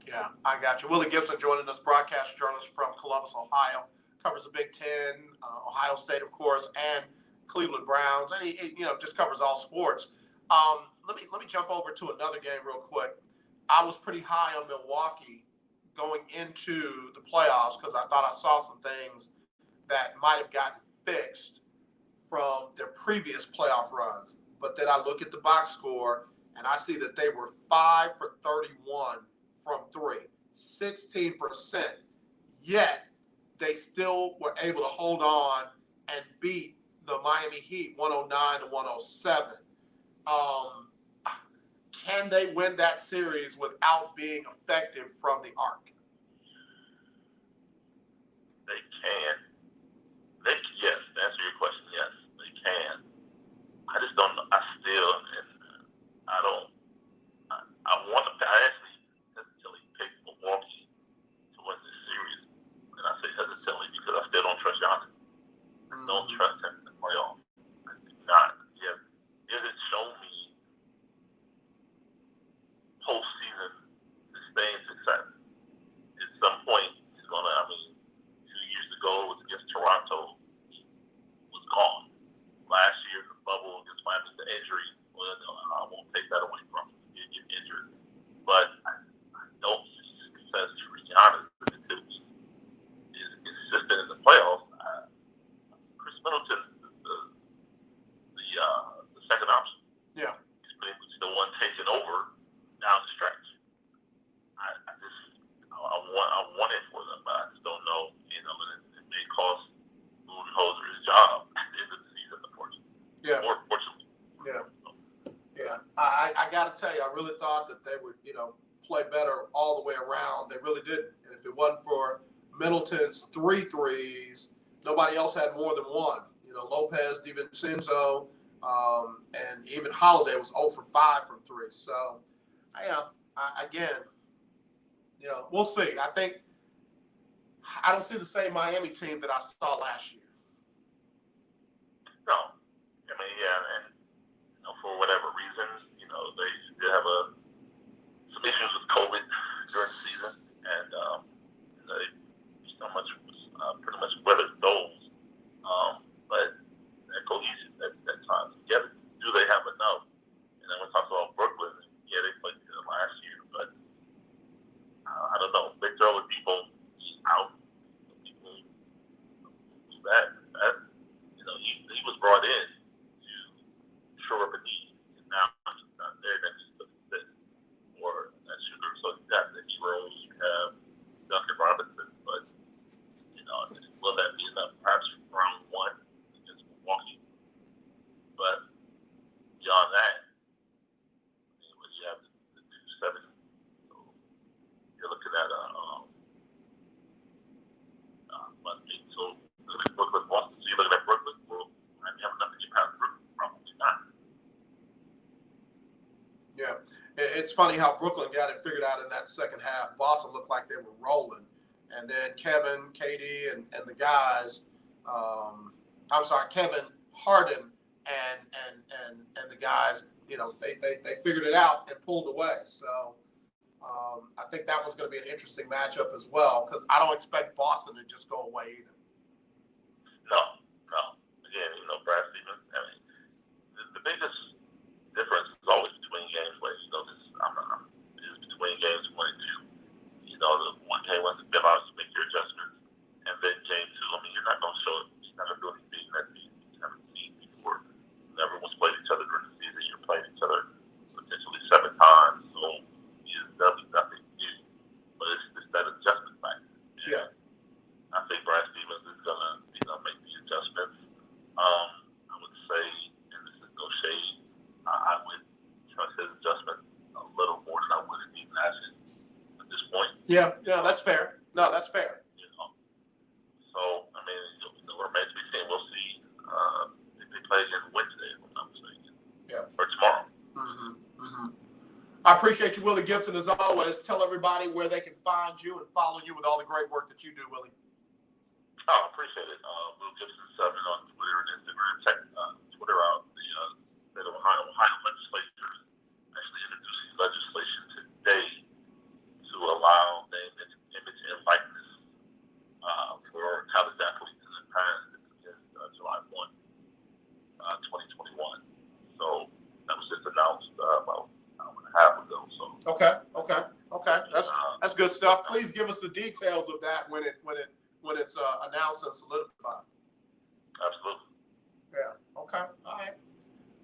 Yeah, I got you. Willie Gibson joining us, broadcast journalist from Columbus, Ohio. Covers the Big Ten, Ohio State, of course, and Cleveland Browns, and he just covers all sports. Let me jump over to another game real quick. I was pretty high on Milwaukee going into the playoffs because I thought I saw some things that might have gotten fixed from their previous playoff runs. But then I look at the box score and I see that they were 5 for 31 from 3, 16%. Yet they still were able to hold on and beat the Miami Heat 109 to 107. Can they win that series without being effective from the arc? They can. Yes, to answer your question, yes, they can. I just don't know. I actually hesitantly picked Milwaukee to win this series. And I say hesitantly because I still don't trust Giannis. I don't trust him in the playoffs. I do not. It has shown me postseason sustained success. At some point, he's going to, 2 years ago, it was against Toronto. He was gone. Last year, the bubble against Miami, the injury, well, no, I won't take that away from him. He did get injured. But I don't see success for Giannis until he is consistent in the playoffs. Chris Middleton is the second option. Yeah. He's pretty much the one taking over down the stretch. I want it for them, but I just don't know. It may cost Budenholzer his job at the end of the season, unfortunately. Yeah. More fortunately. Yeah. I got to tell you, I really thought that they would, play better all the way around. They really didn't. And if it wasn't for Middleton's 3 threes, nobody else had more than 1. Lopez, DiVincenzo, and even Holiday was 0 for 5 from 3. So, we'll see. I don't see the same Miami team that I saw last year. No. And for whatever reason, they did have some issues with COVID during the season, and they pretty much weathered those. But that cohesion at times together, do they have enough? And then we talk about Brooklyn. Yeah, they played good last year, but I don't know. Victor Oladipo out. People do that. Yeah. It's funny how Brooklyn got it figured out in that second half. Boston looked like they were rolling. And then Kevin, KD, and the guys, Kevin, Harden, and the guys, they figured it out and pulled away. So I think that one's going to be an interesting matchup as well, because I don't expect Boston to just go away either. No. Again, Brad Stevens, I mean, the biggest difference is always between games where, is between games 1 and 2. The one game was you obviously make your adjustments, and then game 2, I mean, you're not going to show it. You're not going to do anything that you haven't seen before. Everyone's played each other during the season. You're playing each other potentially 7 times, so there'll be nothing new. But it's that adjustment factor. Yeah. I think Brad Stevens is gonna make the adjustments. I would say, and this is no shade, I would trust his adjustment a little more than I would in Steve Nash's at this point. Yeah, that's fair. No, that's fair. So I mean, it remains to be seen. We'll see if they play again Wednesday, if I'm not mistaken. Yeah. Or tomorrow. I appreciate you, Willie Gibson, as always. Tell everybody where they can find you and follow you with all the great work that you do, Willie. Oh, I appreciate it. Will Gibson 7 on Twitter and Instagram. Check Twitter out. The state of Ohio legislature actually introducing legislation today to allow name, image, and likeness for college athletes in the past. It's July 1, 2021. So that was just announced about an hour and a half ago. So Okay. That's good stuff. Please give us the details of that when it's announced and solidified. Absolutely. Yeah. Okay. All right.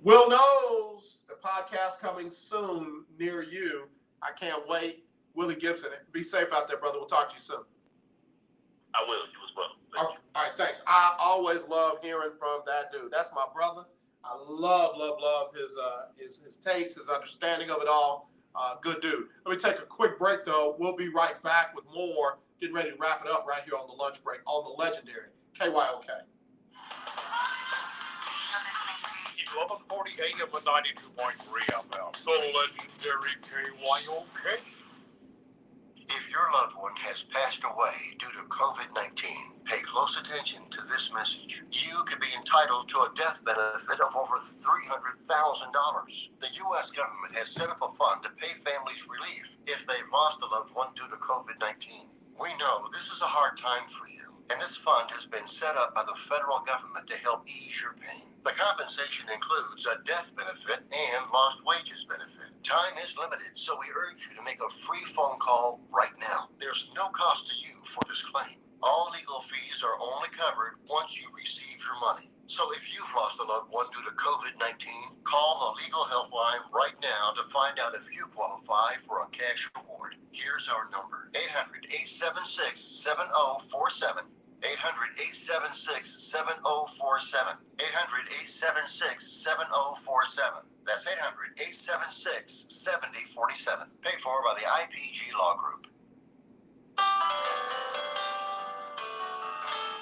Will Knows, the podcast coming soon near you. I can't wait. Willie Gibson, be safe out there, brother. We'll talk to you soon. I will. You as well. All right. Thanks. I always love hearing from that dude. That's my brother. I love his takes, his understanding of it all. Good dude. Let me take a quick break, though. We'll be right back with more. Getting ready to wrap it up right here on the lunch break on the legendary KYOK. 1140 AM and 92.3 FM. The legendary KYOK. If your loved one has passed away due to COVID-19, pay close attention to this message. You could be entitled to a death benefit of over $300,000. The U.S. government has set up a fund to pay families relief if they've lost a loved one due to COVID-19. We know this is a hard time for you, and this fund has been set up by the federal government to help ease your pain. The compensation includes a death benefit and lost wages benefit. Time is limited, so we urge you to make a free phone call right now. There's no cost to you for this claim. All legal fees are only covered once you receive your money. So if you've lost a loved one due to COVID-19, call the legal helpline right now to find out if you qualify for a cash reward. Here's our number: 800-876-7047. 800-876-7047. 800-876-7047. That's 800-876-7047. Paid for by the IPG Law Group.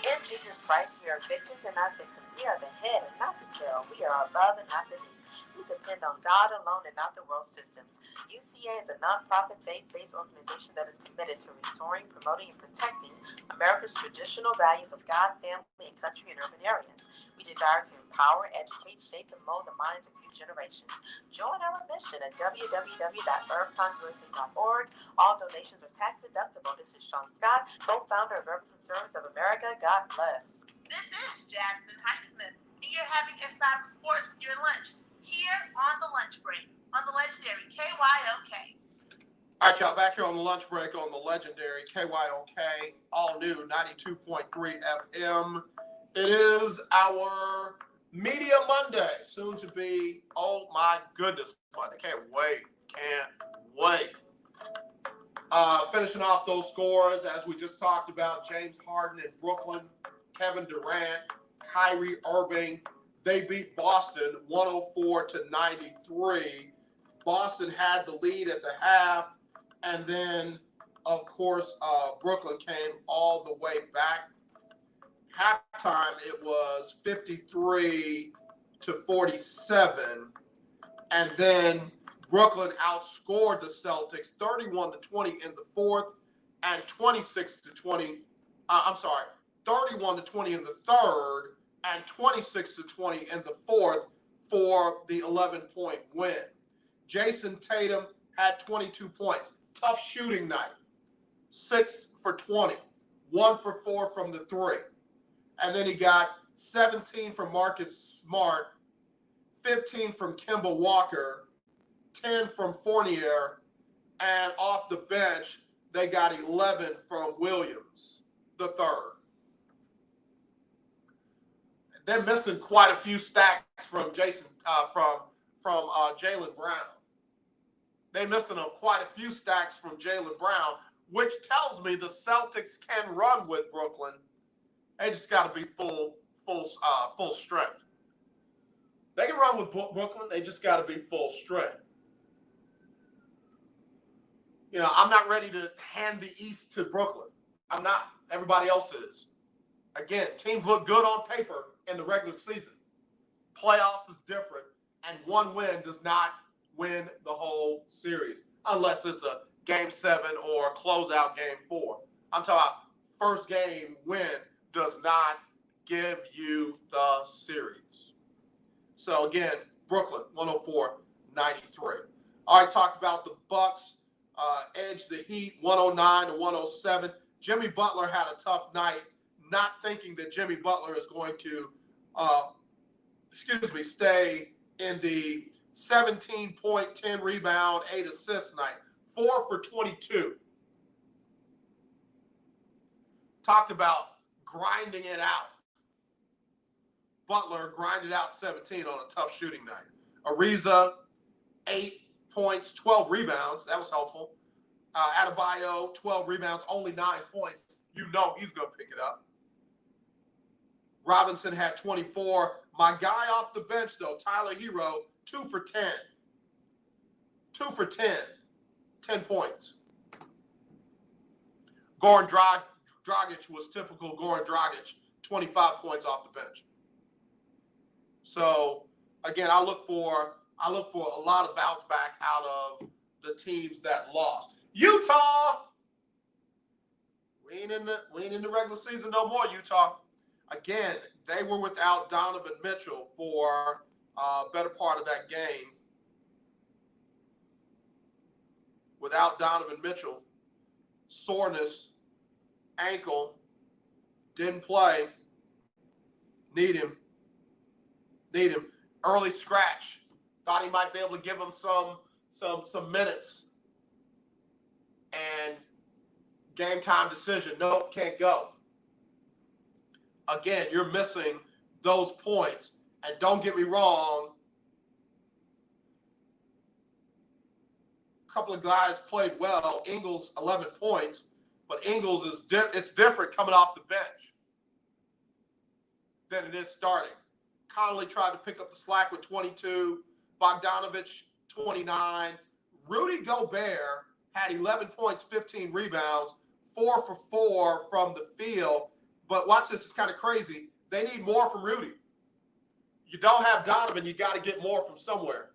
In Jesus Christ, we are victors and not victims. We are the head and not the tail. We are above and not beneath. We depend on God alone and not the world systems. UCA is a nonprofit, faith-based organization that is committed to restoring, promoting, and protecting America's traditional values of God, family, and country and urban areas. We desire to empower, educate, shape, and mold the minds of future generations. Join our mission at www.urbcongruency.org. All donations are tax deductible. This is Sean Scott, co-founder of Urban Conservatives of America. God bless. This is Jasmine Highsmith, and you're having Insider Sports with your lunch here on the lunch break on the legendary KYOK. All right, y'all, back here on the lunch break on the legendary KYOK, all new 92.3 FM. It is our Media Monday, soon to be, oh my goodness, Monday. Can't wait. Finishing off those scores, as we just talked about, James Harden in Brooklyn, Kevin Durant, Kyrie Irving, they beat Boston 104-93. Boston had the lead at the half, and then, of course, Brooklyn came all the way back. Halftime, it was 53-47, and then Brooklyn outscored the Celtics 31-20 in the fourth and 26-20. 31-20 in the third and 26-20 in the fourth for the 11-point win. Jason Tatum had 22 points. Tough shooting night. 6 for 20. 1 for 4 from the three. And then he got 17 from Marcus Smart, 15 from Kemba Walker, 10 from Fournier, and off the bench, they got 11 from Williams, the third. They're missing quite a few stacks from Jaylen Brown. They're missing quite a few stacks from Jaylen Brown, which tells me the Celtics can run with Brooklyn. They just got to be full strength. They can run with Brooklyn. They just got to be full strength. You know, I'm not ready to hand the East to Brooklyn. I'm not. Everybody else is. Again, teams look good on paper in the regular season. Playoffs is different, and one win does not win the whole series unless it's a Game 7 or a closeout Game 4. I'm talking about first game win does not give you the series. So, again, Brooklyn, 104-93. All right, talked about the Bucks. Edge the Heat, 109-107. Jimmy Butler had a tough night, not thinking that Jimmy Butler is going to, stay in the 17-point, 10 rebound, 8 assist night. 4 for 22. Talked about grinding it out. Butler grinded out 17 on a tough shooting night. Ariza, 8 points, 12 rebounds. That was helpful. Adebayo, 12 rebounds, only 9 points. You know he's going to pick it up. Robinson had 24. My guy off the bench, though, Tyler Hero, 2 for 10. 2 for 10. 10 points. Goran Dragic was typical Goran Dragic, 25 points off the bench. So, again, I look for a lot of bounce back out of the teams that lost. Utah, we ain't in the regular season no more, Utah. Again, they were without Donovan Mitchell for a better part of that game. Without Donovan Mitchell, soreness, ankle, didn't play. Need him. Early scratch. Thought he might be able to give him some minutes. And game time decision. Nope, can't go. Again, you're missing those points. And don't get me wrong, a couple of guys played well. Ingles, 11 points. But Ingles it's different coming off the bench than it is starting. Conley tried to pick up the slack with 22. Bogdanovich, 29. Rudy Gobert had 11 points, 15 rebounds, 4 for 4 from the field. But watch this, it's kind of crazy. They need more from Rudy. You don't have Donovan, you got to get more from somewhere.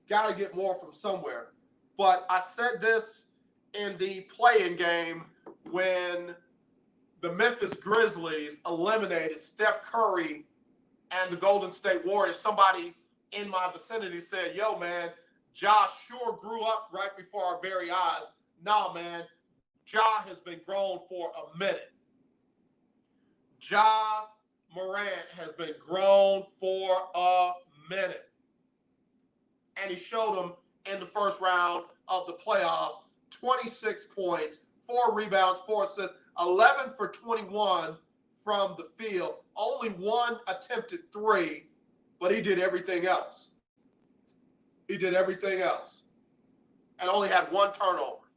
Got to get more from somewhere. But I said this in the play-in game when the Memphis Grizzlies eliminated Steph Curry and the Golden State Warriors. Somebody in my vicinity said, yo, man, Ja sure grew up right before our very eyes. No, man, Ja has been grown for a minute. Ja Morant has been grown for a minute. And he showed them in the first round of the playoffs, 26 points, 4 rebounds, 4 assists, 11 for 21 from the field. Only 1 attempted 3, but he did everything else. He did everything else. And only had 1 turnover.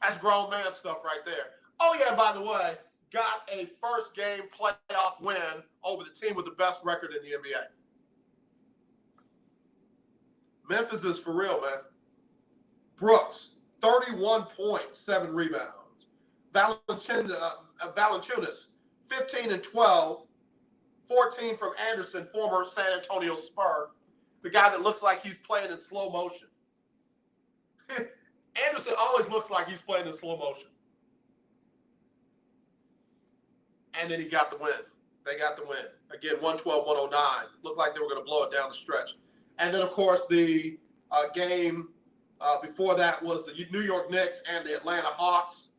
That's grown man stuff right there. Oh, yeah, by the way, got a first game playoff win over the team with the best record in the NBA. Memphis is for real, man. Brooks, 31 points, 7 rebounds. Valanciunas, 15 and 12, 14 from Anderson, former San Antonio Spur, the guy that looks like he's playing in slow motion. Anderson always looks like he's playing in slow motion. And then he got the win. They got the win. Again, 112-109. Looked like they were going to blow it down the stretch. And then, of course, the game before that was the New York Knicks and the Atlanta Hawks.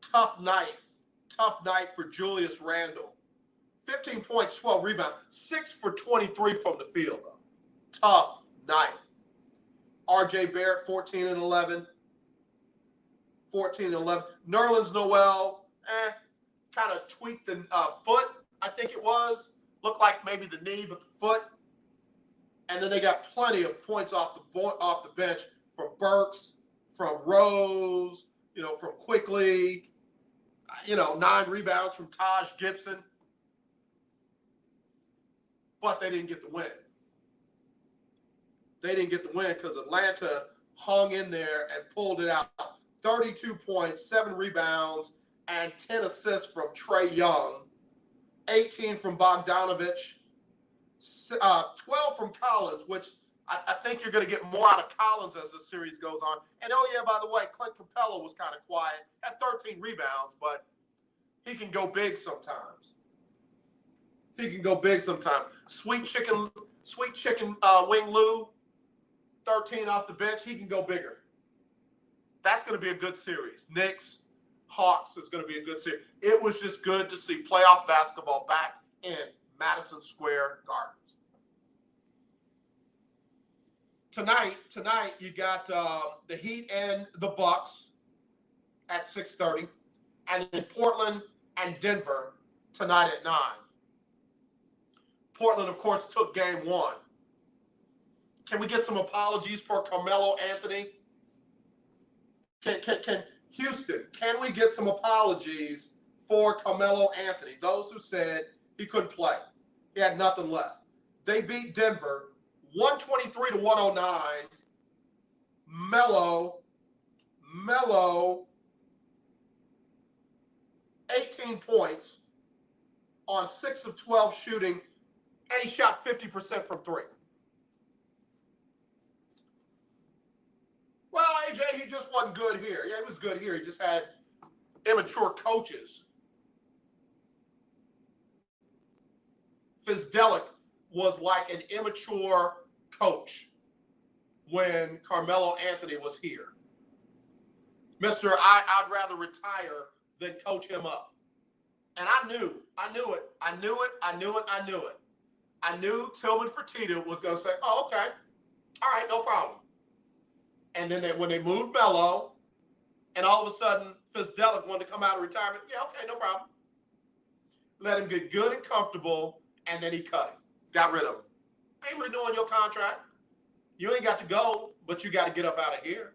Tough night for Julius Randle. 15 points, 12 rebounds, 6 for 23 from the field, though. Tough night. R.J. Barrett, 14 and 11. 14 and 11. Nerlens Noel, kind of tweaked the foot, I think it was. Looked like maybe the knee, but the foot. And then they got plenty of points off the bench from Burks, from Rose, from Quickly, 9 rebounds from Taj Gibson. But they didn't get the win. They didn't get the win because Atlanta hung in there and pulled it out. 32 points, 7 rebounds, and 10 assists from Trae Young. 18 from Bogdanovich. 12 from Collins, which I think you're going to get more out of Collins as the series goes on. And, by the way, Clint Capella was kind of quiet. Had 13 rebounds, but he can go big sometimes. Sweet chicken wing Lou, 13 off the bench. He can go bigger. That's going to be a good series. Knicks, Hawks is going to be a good series. It was just good to see playoff basketball back in Madison Square Gardens. Tonight you got the Heat and the Bucks at 6:30, and then Portland and Denver tonight at 9. Portland, of course, took game 1. Can we get some apologies for Carmelo Anthony? Can Houston, can we get some apologies for Carmelo Anthony? Those who said he couldn't play. He had nothing left. They beat Denver 123-109. Melo, 18 points on 6 of 12 shooting, and he shot 50% from 3. Well, AJ, he just wasn't good here. Yeah, he was good here. He just had immature coaches. Fizdelic was like an immature coach when Carmelo Anthony was here. Mister, I'd rather retire than coach him up. And I knew it. I knew Tillman Fertitta was going to say, oh, okay. All right, no problem. And then when they moved Melo, and all of a sudden Fizdelic wanted to come out of retirement, yeah, okay, no problem. Let him get good and comfortable, and then he cut him. Got rid of him. I ain't renewing your contract. You ain't got to go, but you got to get up out of here.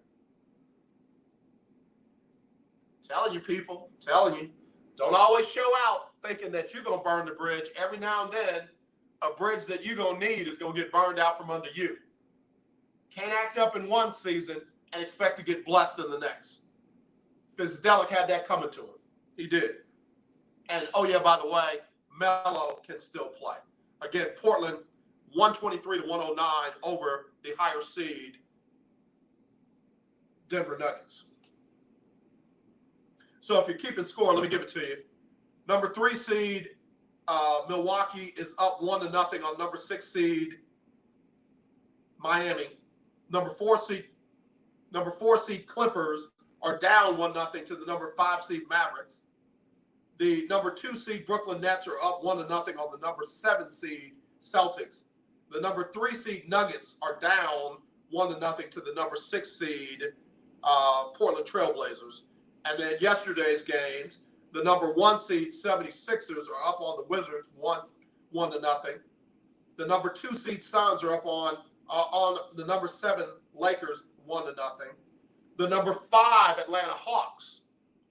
Telling you, people. Telling you. Don't always show out thinking that you're going to burn the bridge. Every now and then, a bridge that you're going to need is going to get burned out from under you. Can't act up in one season and expect to get blessed in the next. Fizdelic had that coming to him. He did. And, oh, yeah, by the way, Melo can still play. Again, Portland, 123-109 over the higher seed Denver Nuggets. So if you're keeping score, let me give it to you. Number 3 seed Milwaukee is up 1-0 on number 6 seed Miami. Number 4 seed Clippers are down 1-0 to the number 5 seed Mavericks. The number 2 seed Brooklyn Nets are up 1-0 on the number 7 seed Celtics. The number 3 seed Nuggets are down 1-0 to the number 6 seed Portland Trailblazers. And then yesterday's games, the number 1 seed 76ers are up on the Wizards 1-0. The number 2 seed Suns are up on the number 7 Lakers 1-0. The number 5 Atlanta Hawks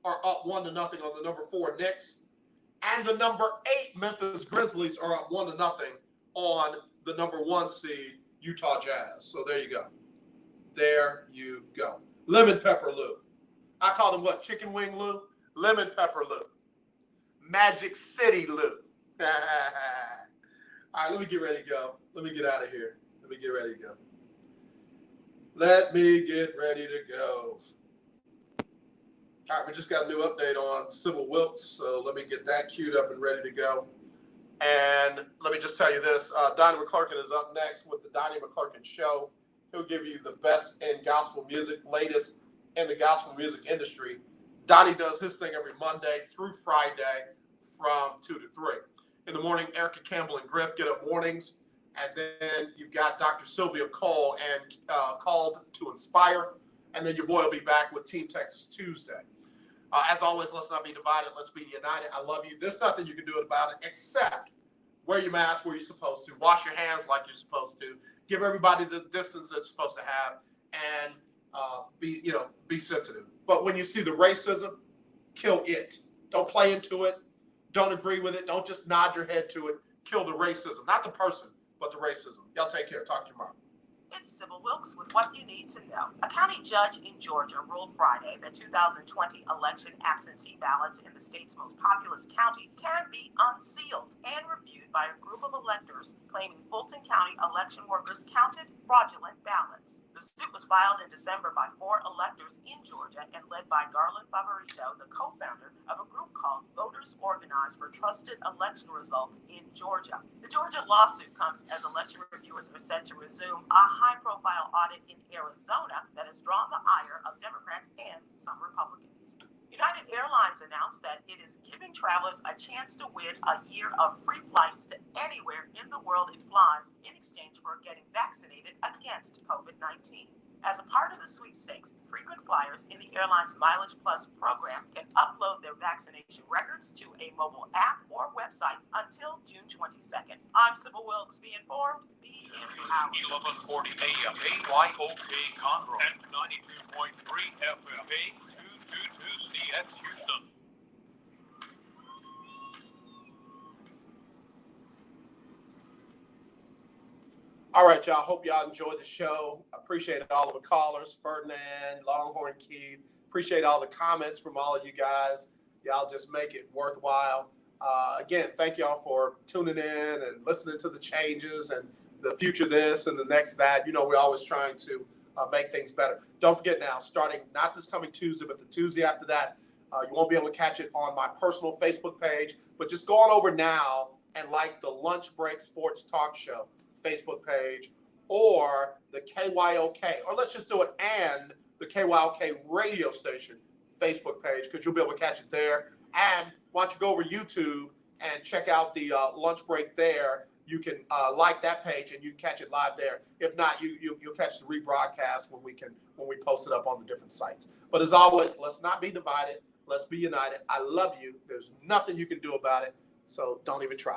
are up 1-0 on the number 4 Knicks. And the number 8 Memphis Grizzlies are up 1-0 on the number 1 seed Utah Jazz. So there you go. There you go. Lemon Pepper Lou. I call him what? Chicken Wing Lou? Lemon Pepper Lou. Magic City Lou. All right, let me get ready to go. Let me get out of here. Let me get ready to go. Let me get ready to go. All right, we just got a new update on Sybil Wilkes, so let me get that queued up and ready to go. And let me just tell you this, Donnie McClurkin is up next with the Donnie McClurkin Show. He'll give you the best in gospel music, latest in the gospel music industry. Donnie does his thing every Monday through Friday from 2 to 3. In the morning, Erica Campbell and Griff get up mornings. And then you've got Dr. Sylvia Cole and Called to Inspire. And then your boy will be back with Team Texas Tuesday. As always, let's not be divided. Let's be united. I love you. There's nothing you can do about it except wear your mask where you're supposed to. Wash your hands like you're supposed to. Give everybody the distance they're supposed to have, and be sensitive. But when you see the racism, kill it. Don't play into it. Don't agree with it. Don't just nod your head to it. Kill the racism, not the person, but the racism. Y'all take care. Talk to you tomorrow. It's Sybil Wilkes with what you need to know. A county judge in Georgia ruled Friday that 2020 election absentee ballots in the state's most populous county can be unsealed and reviewed by a group of electors claiming Fulton County election workers counted fraudulent ballots. The suit was filed in December by 4 electors in Georgia and led by Garland Favorito, the co-founder of a group called Voters Organized for Trusted Election Results in Georgia. The Georgia lawsuit comes as election reviewers are set to resume a high-profile audit in Arizona that has drawn the ire of Democrats and some Republicans. United Airlines announced that it is giving travelers a chance to win a year of free flights to anywhere in the world it flies in exchange for getting vaccinated against COVID-19. As a part of the sweepstakes, frequent flyers in the airline's Mileage Plus program can upload their vaccination records to a mobile app or website until June 22nd. I'm Sybil Wilkes. Be informed, be empowered. 1140 AM, KYOK Conroe, and 92.3 FM, K222CS Houston. All right, y'all. Hope y'all enjoyed the show. Appreciate all of the callers, Ferdinand, Longhorn Keith. Appreciate all the comments from all of you guys. Y'all just make it worthwhile. Again, thank y'all for tuning in and listening to the changes and the future this and the next that. You know, we're always trying to make things better. Don't forget now, starting not this coming Tuesday, but the Tuesday after that, you won't be able to catch it on my personal Facebook page, but just go on over now and like the Lunch Break Sports Talk Show Facebook page or the KYOK, or let's just do it, and the KYOK radio station Facebook page, because you'll be able to catch it there. And why don't you go over YouTube and check out the lunch break there. You can like that page and you can catch it live there. If not, you'll catch the rebroadcast when we post it up on the different sites. But as always, let's not be divided. Let's be united. I love you. There's nothing you can do about it. So don't even try.